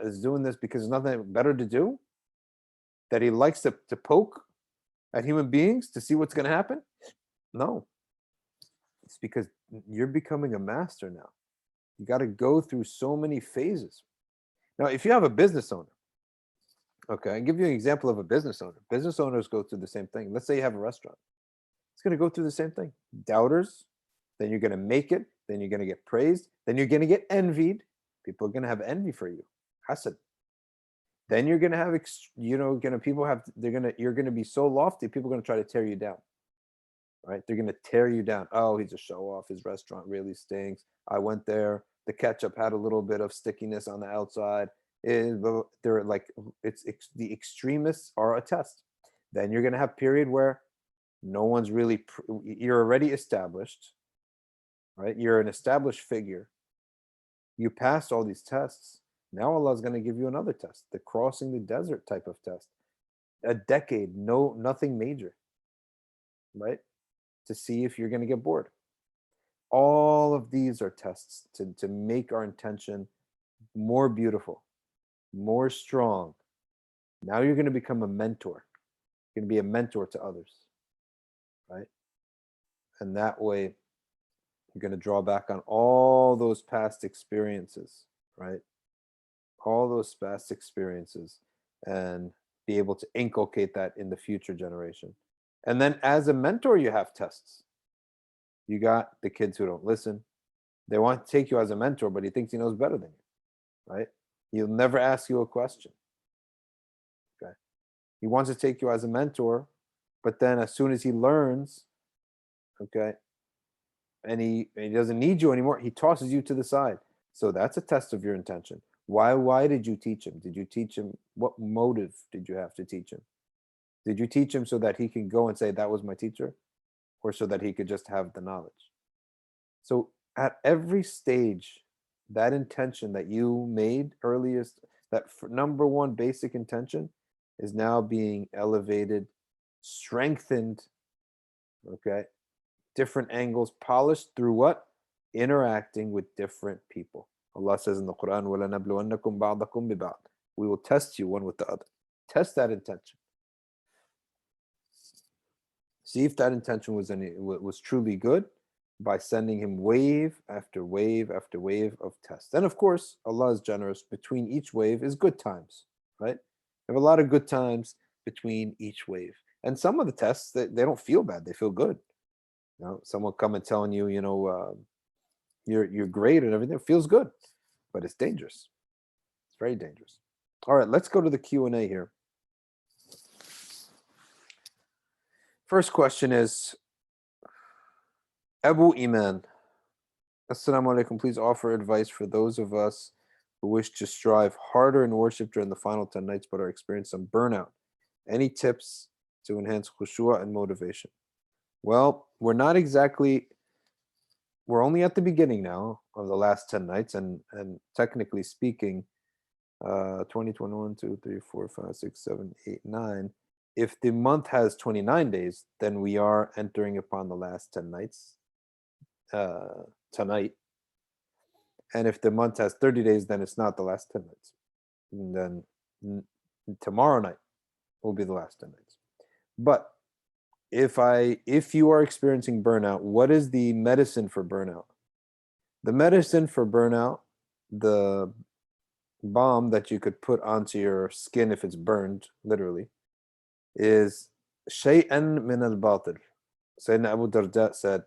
is doing this because there's nothing better to do? That He likes to poke at human beings to see what's going to happen? No. It's because you're becoming a master now. You got to go through so many phases. Now, if you have a business owner, okay, I'll give you an example of a business owner. Business owners go through the same thing. Let's say you have a restaurant. It's going to go through the same thing. Doubters, then you're going to make it, then you're going to get praised, then you're going to get envied. People are going to have envy for you. Hasad. Then you're going to have, you're going to be so lofty, people are going to try to tear you down. Right? They're going to tear you down. Oh, he's a show off. His restaurant really stinks. I went there. The ketchup had a little bit of stickiness on the outside. They're like, the extremists are a test. Then you're going to have a period where no one's really, you're already established, right? You're an established figure. You passed all these tests. Now Allah is going to give you another test, the crossing the desert type of test. A decade, nothing major, right? To see if you're going to get bored. All of these are tests to make our intention more beautiful, more strong. Now you're going to become a mentor. You're going to be a mentor to others, right? And that way, you're going to draw back on all those past experiences, right? All those past experiences, and be able to inculcate that in the future generation. And then as a mentor, you have tests. You got the kids who don't listen. They want to take you as a mentor, but he thinks he knows better than you, right? He'll never ask you a question. Okay. He wants to take you as a mentor, but then as soon as he learns, okay, and he doesn't need you anymore, he tosses you to the side. So that's a test of your intention. Why did you teach him? Did you teach him? What motive did you have to teach him? Did you teach him so that he can go and say, that was my teacher? Or so that he could just have the knowledge? So at every stage, that intention that you made earliest, that number one basic intention, is now being elevated, strengthened, okay? Different angles, polished through what? Interacting with different people. Allah says in the Quran, وَلَنَبْلُوَنَّكُمْ بَعْضَكُمْ بِبَعْضٍ. We will test you one with the other. Test that intention. See if that intention was truly good by sending him wave after wave after wave of tests. And of course, Allah is generous. Between each wave is good times, right? You have a lot of good times between each wave. And some of the tests, they don't feel bad, they feel good. You know, someone come and telling you, you're great and everything. It feels good, but it's dangerous. It's very dangerous. All right, let's go to the Q&A here. First question is Abu Iman. Assalamu alaikum. Please offer advice for those of us who wish to strive harder in worship during the final 10 nights but are experiencing some burnout. Any tips to enhance khushu'ah and motivation? Well, we're only at the beginning now of the last 10 nights, and technically speaking, 20, 21, 2, 3, 4, 5, 6, 7, 8, 9. If the month has 29 days, then we are entering upon the last 10 nights tonight. And if the month has 30 days, then it's not the last 10 nights. And then tomorrow night will be the last 10 nights. But if you are experiencing burnout, what is the medicine for burnout? The medicine for burnout, the balm that you could put onto your skin if it's burned, literally, is shay'an min al-batil. Sayyidina Abu Darda said,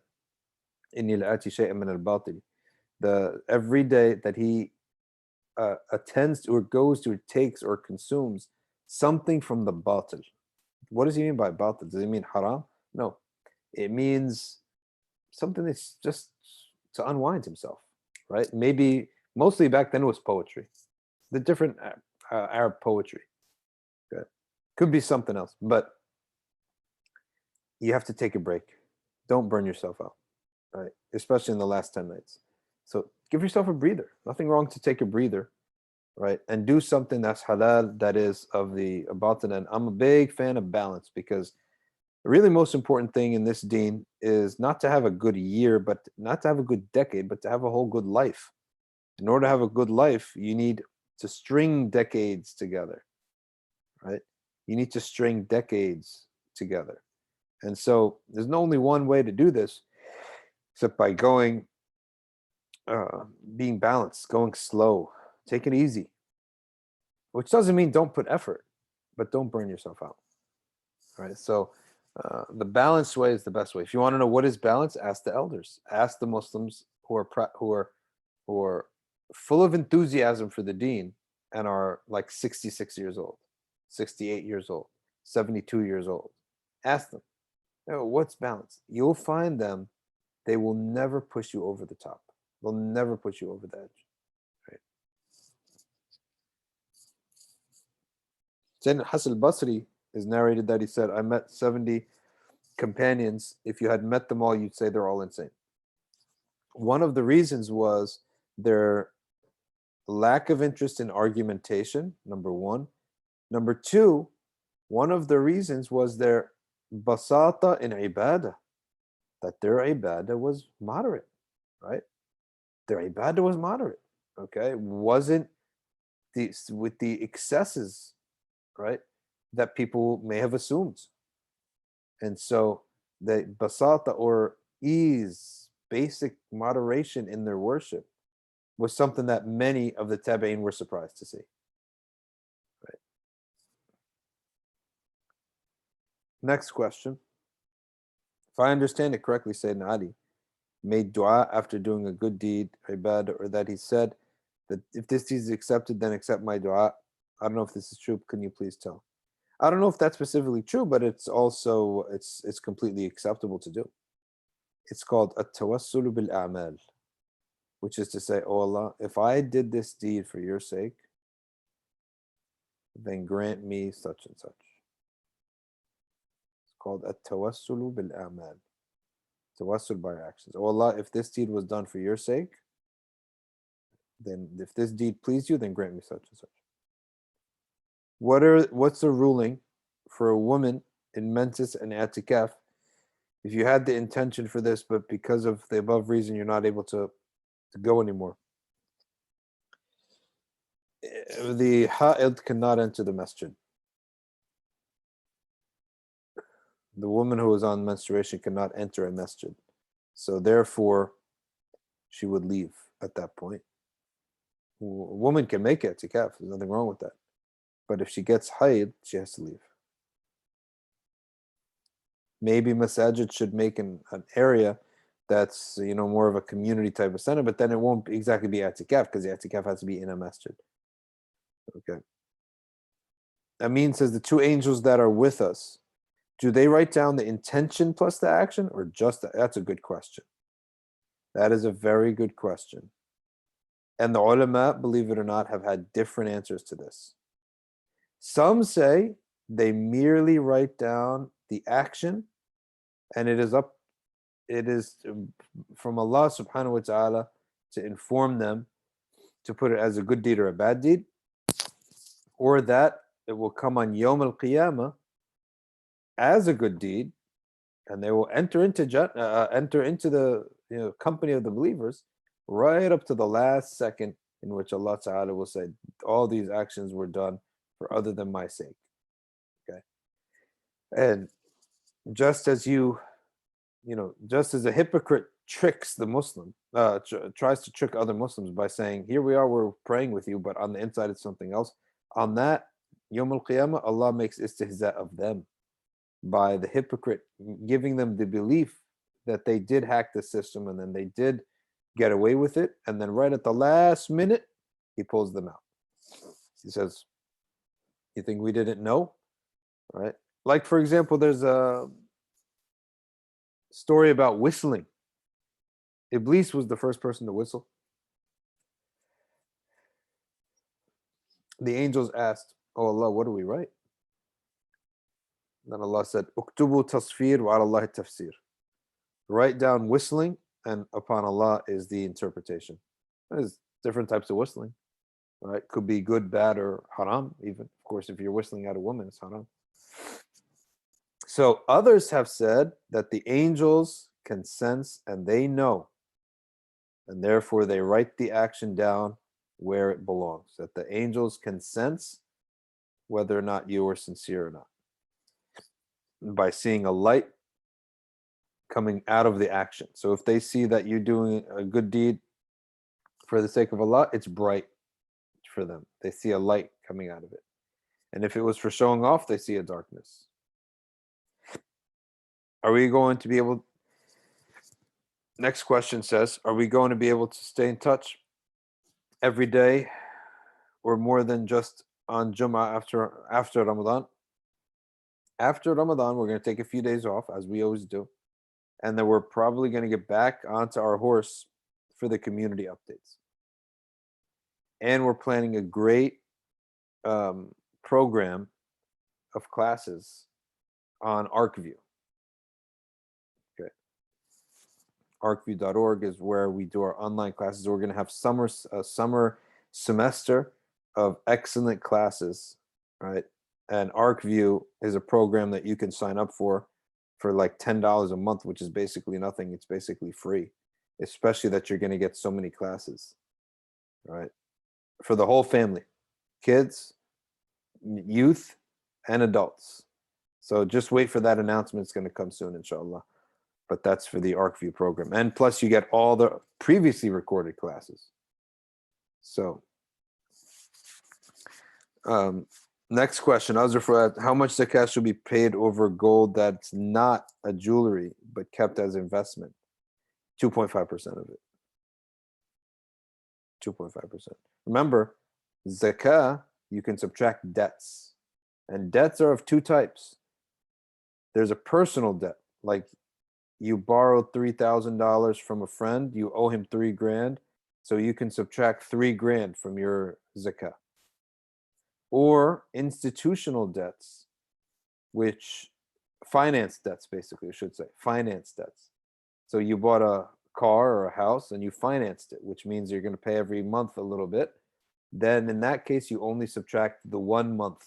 Inni la'ati shay'an min al-batil. Every day that he attends to or goes to or takes or consumes something from the batil. What does he mean by batil? Does he mean haram? No. It means something that's just to unwind himself, right? Maybe mostly back then it was poetry, the different Arab poetry. Okay. Could be something else, but you have to take a break. Don't burn yourself out, right? Especially in the last 10 nights. So give yourself a breather. Nothing wrong to take a breather, right? And do something that's halal, that is of the batin. And I'm a big fan of balance, because the really most important thing in this deen is not to have a good year, but not to have a good decade, but to have a whole good life. In order to have a good life, you need to string decades together, right? You need to string decades together. And so there's only one way to do this, except by being balanced, going slow, take it easy, which doesn't mean don't put effort, but don't burn yourself out. All right. So the balanced way is the best way. If you want to know what is balance, ask the elders, ask the Muslims who are full of enthusiasm for the deen and are like 66 years old, 68 years old, 72 years old. Ask them, what's balance? You'll find them. They will never push you over the top. They'll never push you over the edge. Right? Sayyidina Hasan al-Basri is narrated that he said, I met 70 companions. If you had met them all, you'd say they're all insane. One of the reasons was their lack of interest in argumentation, number one. Number two, one of the reasons was their basata in ibadah, that their ibadah was moderate, right? Their ibadah was moderate, okay? Wasn't with the excesses, right, that people may have assumed. And so the basata, or ease, basic moderation in their worship, was something that many of the tabi'in were surprised to see. Right. Next question. If I understand it correctly, Sayyidina Ali made dua after doing a good deed, ibadah, or that he said that if this deed is accepted, then accept my dua. I don't know if this is true. Can you please tell? I don't know if that's specifically true, but it's also it's completely acceptable to do. It's called at-tawassulu bil-a'mal, which is to say, oh Allah, if I did this deed for your sake, then grant me such and such. It's called at-tawassulu bil-a'mal. Tawassul by actions. Oh Allah, if this deed was done for your sake, then if this deed pleased you, then grant me such and such. What's the ruling for a woman in menses and atikaf if you had the intention for this, but because of the above reason, you're not able to go anymore? The ha'id cannot enter the masjid. The woman who is on menstruation cannot enter a masjid. So therefore, she would leave at that point. A woman can make i'tikaf. There's nothing wrong with that. But if she gets haid, she has to leave. Maybe masajid should make an area that's, more of a community type of center, but then it won't exactly be i'tikaf because the i'tikaf has to be in a masjid. Okay. Amin says the two angels that are with us, do they write down the intention plus the action or just that's a good question. That is a very good question. And the ulama, believe it or not, have had different answers to this. Some say they merely write down the action and it is from Allah subhanahu wa ta'ala to inform them to put it as a good deed or a bad deed, or that it will come on Yawm al-Qiyamah as a good deed, and they will enter into the company of the believers right up to the last second in which Allah Ta'ala will say, all these actions were done for other than my sake. Okay. And just as just as a hypocrite tricks the Muslim, tries to trick other Muslims by saying, here we are, we're praying with you, but on the inside it's something else. On that Yawm al-Qiyamah, Allah makes istihza of them by the hypocrite, giving them the belief that they did hack the system and then they did get away with it. And then right at the last minute, he pulls them out. He says, you think we didn't know? Right? Like, for example, there's a story about whistling. Iblis was the first person to whistle. The angels asked, oh Allah, what do we write? Then Allah said, Uktubu tasfir wa ala Allahi tafsir. Write down whistling, and upon Allah is the interpretation. There's different types of whistling, right? Could be good, bad, or haram, even. Of course, if you're whistling at a woman, it's haram. So others have said that the angels can sense and they know, and therefore they write the action down where it belongs. That the angels can sense whether or not you were sincere or not by seeing a light coming out of the action. So if they see that you're doing a good deed for the sake of Allah, it's bright for them. They see a light coming out of it. And if it was for showing off, they see a darkness. Are we going to be able... Next question says, are we going to be able to stay in touch every day or more than just on Jummah after Ramadan? After Ramadan, we're going to take a few days off, as we always do. And then we're probably going to get back onto our horse for the community updates. And we're planning a great program of classes on ArcView. Okay. ArcView.org is where we do our online classes. We're going to have a summer semester of excellent classes, right? And ArcView is a program that you can sign up for like $10 a month, which is basically nothing. It's basically free, especially that you're going to get so many classes, right? For the whole family, kids, youth, and adults. So just wait for that announcement. It's going to come soon, inshallah. But that's for the ArcView program. And plus you get all the previously recorded classes. So next question, Azra, how much zakat should be paid over gold that's not a jewelry but kept as investment? 2.5% of it. 2.5%. Remember, zakah, you can subtract debts. And debts are of two types. There's a personal debt, like you borrowed $3,000 from a friend, you owe him $3,000, so you can subtract $3,000 from your zakah. Or institutional debts, which finance debts, basically, I should say, finance debts. So you bought a car or a house and you financed it, which means you're going to pay every month a little bit. Then in that case, you only subtract the 1 month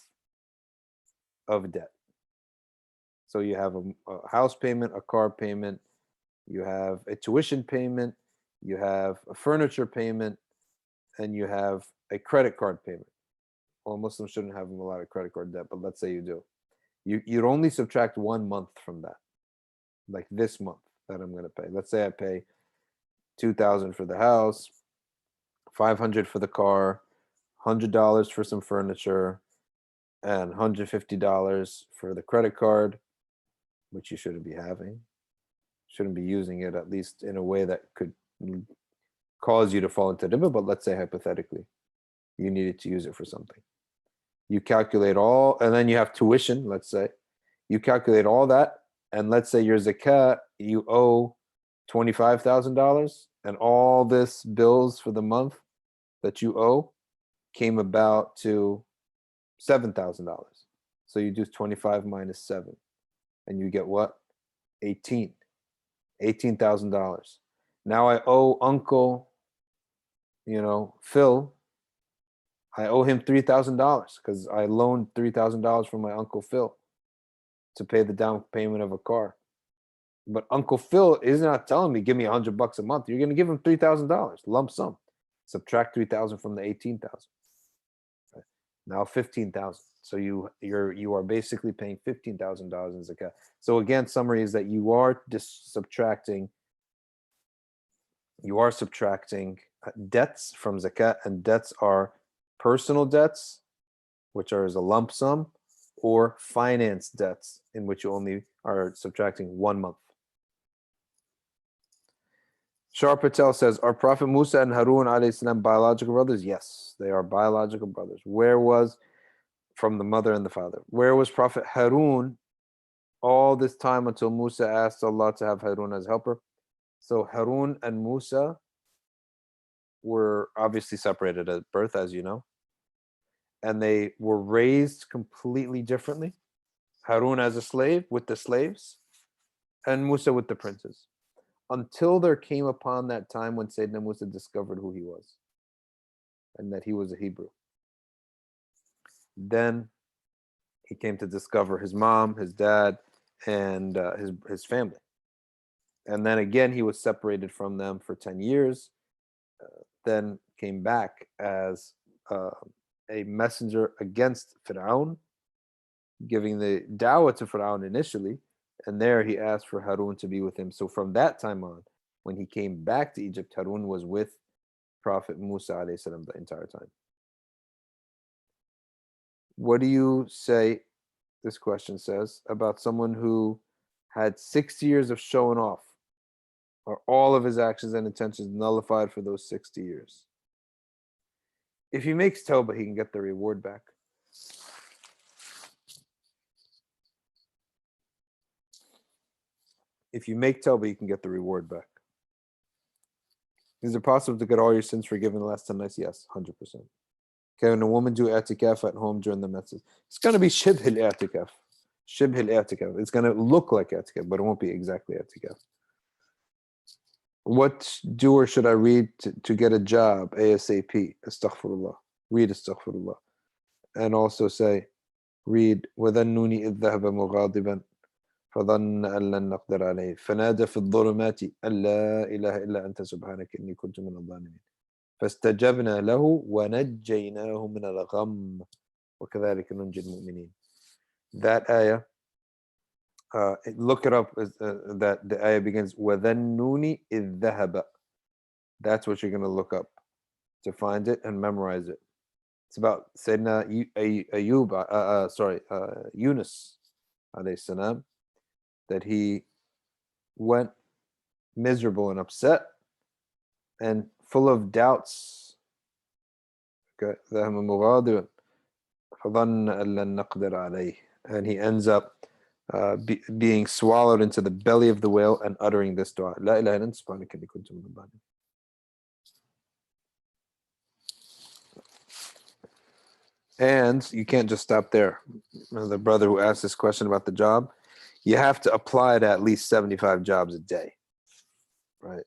of debt. So you have a house payment, a car payment, you have a tuition payment, you have a furniture payment, and you have a credit card payment. Well, Muslims shouldn't have a lot of credit card debt, but let's say you do. You'd only subtract 1 month from that, like this month that I'm going to pay. Let's say I pay $2,000 for the house, $500 for the car, $100 for some furniture, and $150 for the credit card. which you shouldn't be having. Shouldn't be using it, at least in a way that could cause you to fall into riba, but let's say hypothetically, you needed to use it for something. You calculate all, and then you have tuition, let's say. You calculate all that, and let's say your zakat, you owe $25,000, and all this bills for the month that you owe came about to $7,000. So you do 25 minus 7, and you get what? 18. $18,000. Now I owe Uncle, Phil, I owe him $3,000 because I loaned $3,000 from my Uncle Phil to pay the down payment of a car. But Uncle Phil is not telling me, give me $100 a month. You're going to give him $3,000 lump sum. Subtract 3,000 from the 18,000. Right. Now 15,000. So you are basically paying $15,000 in zakat. So again, summary is that you are subtracting debts from zakat, and debts are personal debts, which are as a lump sum, or finance debts, in which you only are subtracting 1 month. Shar Patel says, are Prophet Musa and Harun alayhi salam biological brothers? Yes, they are biological brothers. From the mother and the father. Where was Prophet Harun all this time until Musa asked Allah to have Harun as helper? So Harun and Musa were obviously separated at birth, as you know, and they were raised completely differently. Harun as a slave with the slaves, and Musa with the princes, until there came upon that time when Sayyidina Musa discovered who he was and that he was a Hebrew. Then he came to discover his mom, his dad, and his family. And then again, he was separated from them for 10 years, then came back as a messenger against Fir'aun, giving the dawah to Fir'aun initially, and there he asked for Harun to be with him. So from that time on, when he came back to Egypt, Harun was with Prophet Musa alayhi salam the entire time. What do you say, this question says, about someone who had 60 years of showing off? Are all of his actions and intentions nullified for those 60 years? If he makes tawbah, he can get the reward back. If you make tawbah, you can get the reward back. Is it possible to get all your sins forgiven in the last 10 nights? Yes, 100%. Can a woman do i'tikaf at home during the menses? It's going to be shibh al-i'tikaf. Shibh al-i'tikaf. It's going to look like i'tikaf, but it won't be exactly i'tikaf. What dua should I read to get a job ASAP? Astaghfirullah. Read Astaghfirullah. And also say, read وَذَنُّونِ إِذْ ذَهَبَ مُغَاضِبًا فظن أن لن نقدر عليه فنادى في الظلمات أن لا إله إلا أنت سبحانك إني كنت من الظالمين فاستجبنا له ونجيناه من الغم وكذلك ننجي المؤمنين. That ayah, look it up, that the ayah begins وَذَنُّونِ إِذْ ذَهَبَ. That's what you're going to look up to find it and memorize it. It's about Sayyidina Yunus alayhi salam, that he went miserable and upset and full of doubts. Okay. And he ends up being swallowed into the belly of the whale and uttering this dua. La ilaha illa anta subhanaka inni kuntu minadh dhalimin. And you can't just stop there. The brother who asked this question about the job, you have to apply to at least 75 jobs a day, right?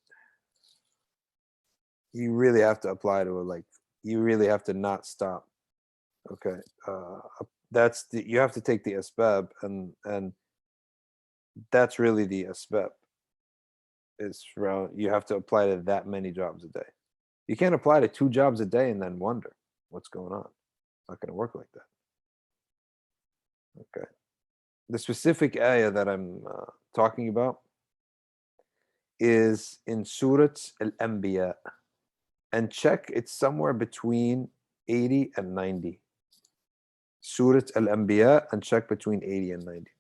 You really have to apply to it. You really have to not stop. Okay, you have to take the asbab, and that's really the asbab. You have to apply to that many jobs a day. You can't apply to 2 jobs a day and then wonder what's going on. It's not going to work like that. Okay. The specific ayah that I'm talking about is in Surat al-Anbiya, and check, it's somewhere between 80 and 90. Surat al-Anbiya, and check between 80 and 90.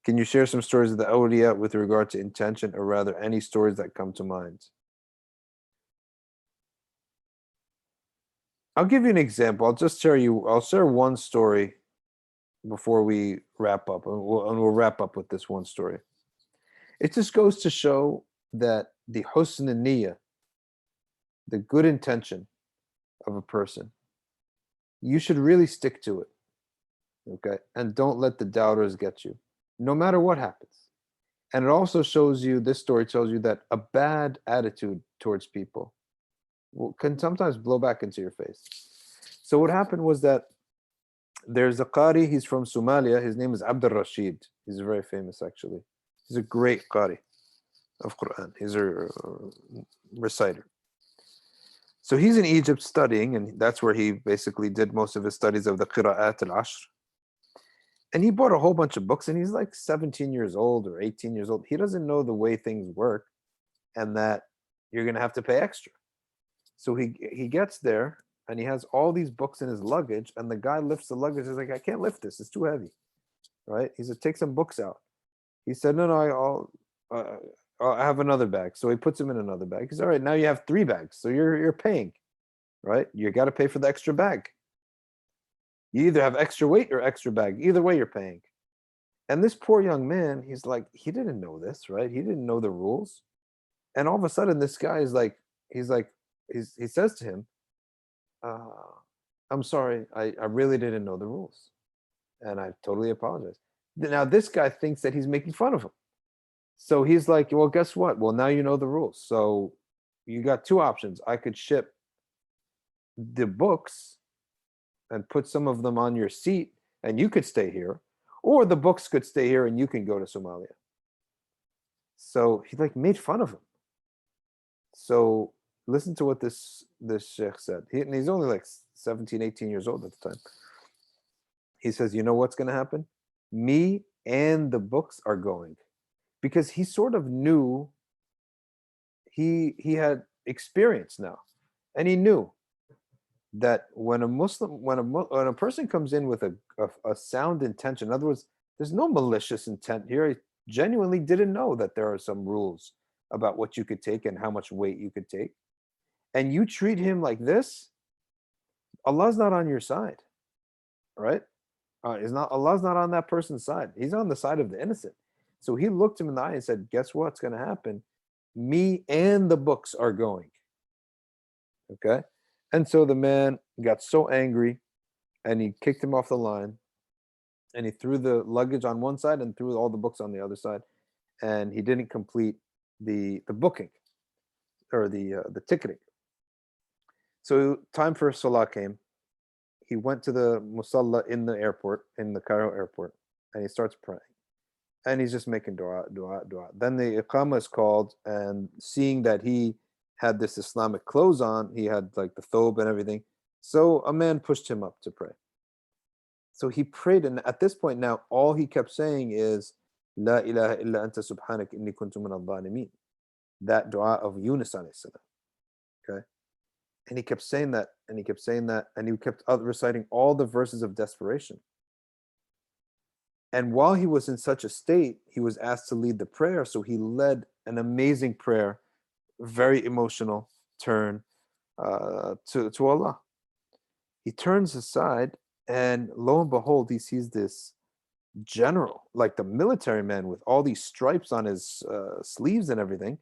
Can you share some stories of the awliya with regard to intention, or rather any stories that come to mind? I'll give you an example. I'll share one story before we wrap up, and we'll wrap up with this one story. It just goes to show that the husn niyyah, the good intention of a person, you should really stick to it, okay? And don't let the doubters get you, no matter what happens. And it also shows you, this story tells you that a bad attitude towards people can sometimes blow back into your face. So what happened was that there's a Qari, he's from Somalia, his name is Abdul Rashid. He's very famous actually. He's a great Qari of Quran. He's a reciter. So he's in Egypt studying, and that's where he basically did most of his studies of the Qira'at al-Ashr. And he bought a whole bunch of books, and he's like 17 years old or 18 years old. He doesn't know the way things work and that you're going to have to pay extra. So he gets there, and he has all these books in his luggage, and the guy lifts the luggage. He's like, I can't lift this. It's too heavy, right? He said, take some books out. He said, no, I'll have another bag. So he puts them in another bag. He said, all right, now you have 3 bags. So you're paying, right? You got to pay for the extra bag. You either have extra weight or extra bag. Either way, you're paying. And this poor young man, he's like, he didn't know this, right? He didn't know the rules. And all of a sudden, this guy is like, he says to him, I'm sorry, I really didn't know the rules. And I totally apologize. Now, this guy thinks that he's making fun of him. So he's like, well, guess what? Well, now you know the rules. So you got 2 options. I could ship the books and put some of them on your seat, and you could stay here, or the books could stay here and you can go to Somalia. So he like made fun of him. So listen to what this sheikh said. And he's only like 17, 18 years old at the time. He says, you know what's going to happen? Me and the books are going. Because he sort of knew, he had experience now, and he knew that when a person comes in with a sound intention, in other words, there's no malicious intent here. He genuinely didn't know that there are some rules about what you could take and how much weight you could take, and you treat him like this, Allah's not on your side, right? Allah's not on that person's side. He's on the side of the innocent. So he looked him in the eye and said, guess what's going to happen? Me and the books are going. Okay? And so the man got so angry, and he kicked him off the line, and he threw the luggage on one side and threw all the books on the other side, and he didn't complete the booking, or the ticketing. So time for Salah came. He went to the Musalla in the airport, in the Cairo airport, and he starts praying. And he's just making dua, dua, dua. Then the Iqamah is called, and seeing that he had this Islamic clothes on, he had like the thobe and everything. So a man pushed him up to pray. So he prayed, and at this point now, all he kept saying is, La ilaha illa anta subhanak inni kuntu min al-zalimin. That dua of Yunus alayhi salam. Okay? And he kept saying that, and he kept saying that, and he kept reciting all the verses of desperation. And while he was in such a state, he was asked to lead the prayer. So he led an amazing prayer, very emotional turn to Allah. He turns aside, and lo and behold, he sees this general, like the military man with all these stripes on his sleeves and everything.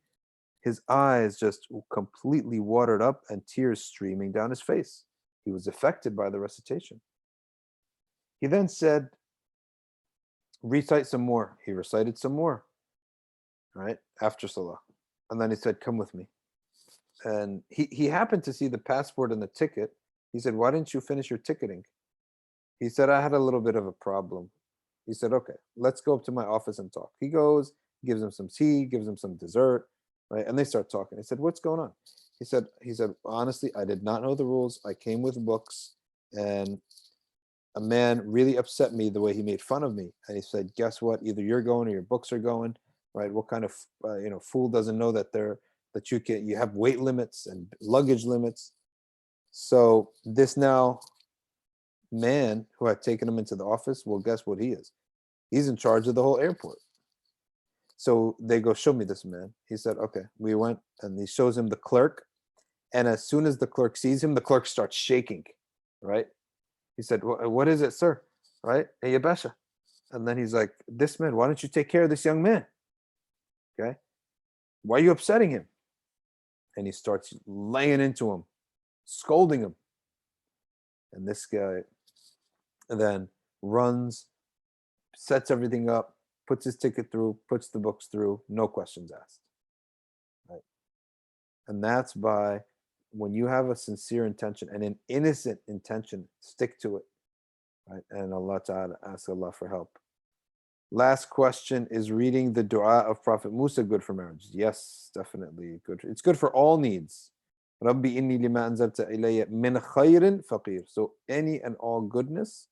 His eyes just completely watered up and tears streaming down his face. He was affected by the recitation. He then said, recite some more. He recited some more, right, after Salah. And then he said, come with me. And he happened to see the passport and the ticket. He said, why didn't you finish your ticketing? He said, I had a little bit of a problem. He said, okay, let's go up to my office and talk. He goes, gives him some tea, gives him some dessert, right? And they start talking. He said, what's going on? He said, honestly, I did not know the rules. I came with books, and a man really upset me the way he made fun of me. And he said, guess what? Either you're going or your books are going, right? What kind of fool doesn't know that you have weight limits and luggage limits? So this now man who had taken him into the office, well, guess what he is? He's in charge of the whole airport. So they go, show me this man. He said, okay. We went, and he shows him the clerk. And as soon as the clerk sees him, the clerk starts shaking, right? He said, what is it, sir? Right? Hey, Basha. And then he's like, this man, why don't you take care of this young man? Okay. Why are you upsetting him? And he starts laying into him, scolding him. And this guy then runs, sets everything up, puts his ticket through, puts the books through, no questions asked. Right? And that's by when you have a sincere intention and an innocent intention, stick to it. Right? And Allah Ta'ala, ask Allah for help. Last question, is reading the dua of Prophet Musa good for marriage? Yes, definitely good. It's good for all needs. Rabbi inni lima anzalta ilayya min khayrin faqir. So any and all goodness,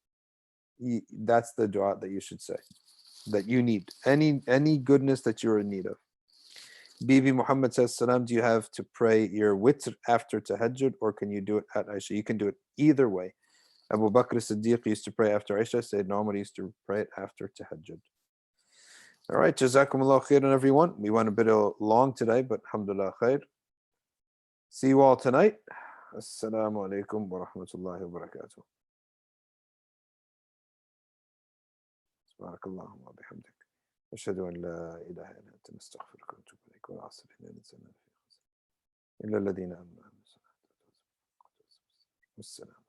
that's the dua that you should say, that you need. Any goodness that you're in need of. Bibi Muhammad says, Salam, do you have to pray your witr after tahajjud, or can you do it at Aisha? You can do it either way. Abu Bakr Siddiq used to pray after Aisha. Sayyidina Umar used to pray it after tahajjud. All right, Jazakumullah khairan, everyone. We went a bit long today, but alhamdulillah khair. See you all tonight. Assalamu alaikum wa rahmatullahi wa barakatuh. Subhanakallahumma wa bihamdik. أشهد أن لا إله إلا أنت نستغفرك ونتوب إليك والعصر إن الإنسان لفي خسر إلا الذين آمنوا والسلام.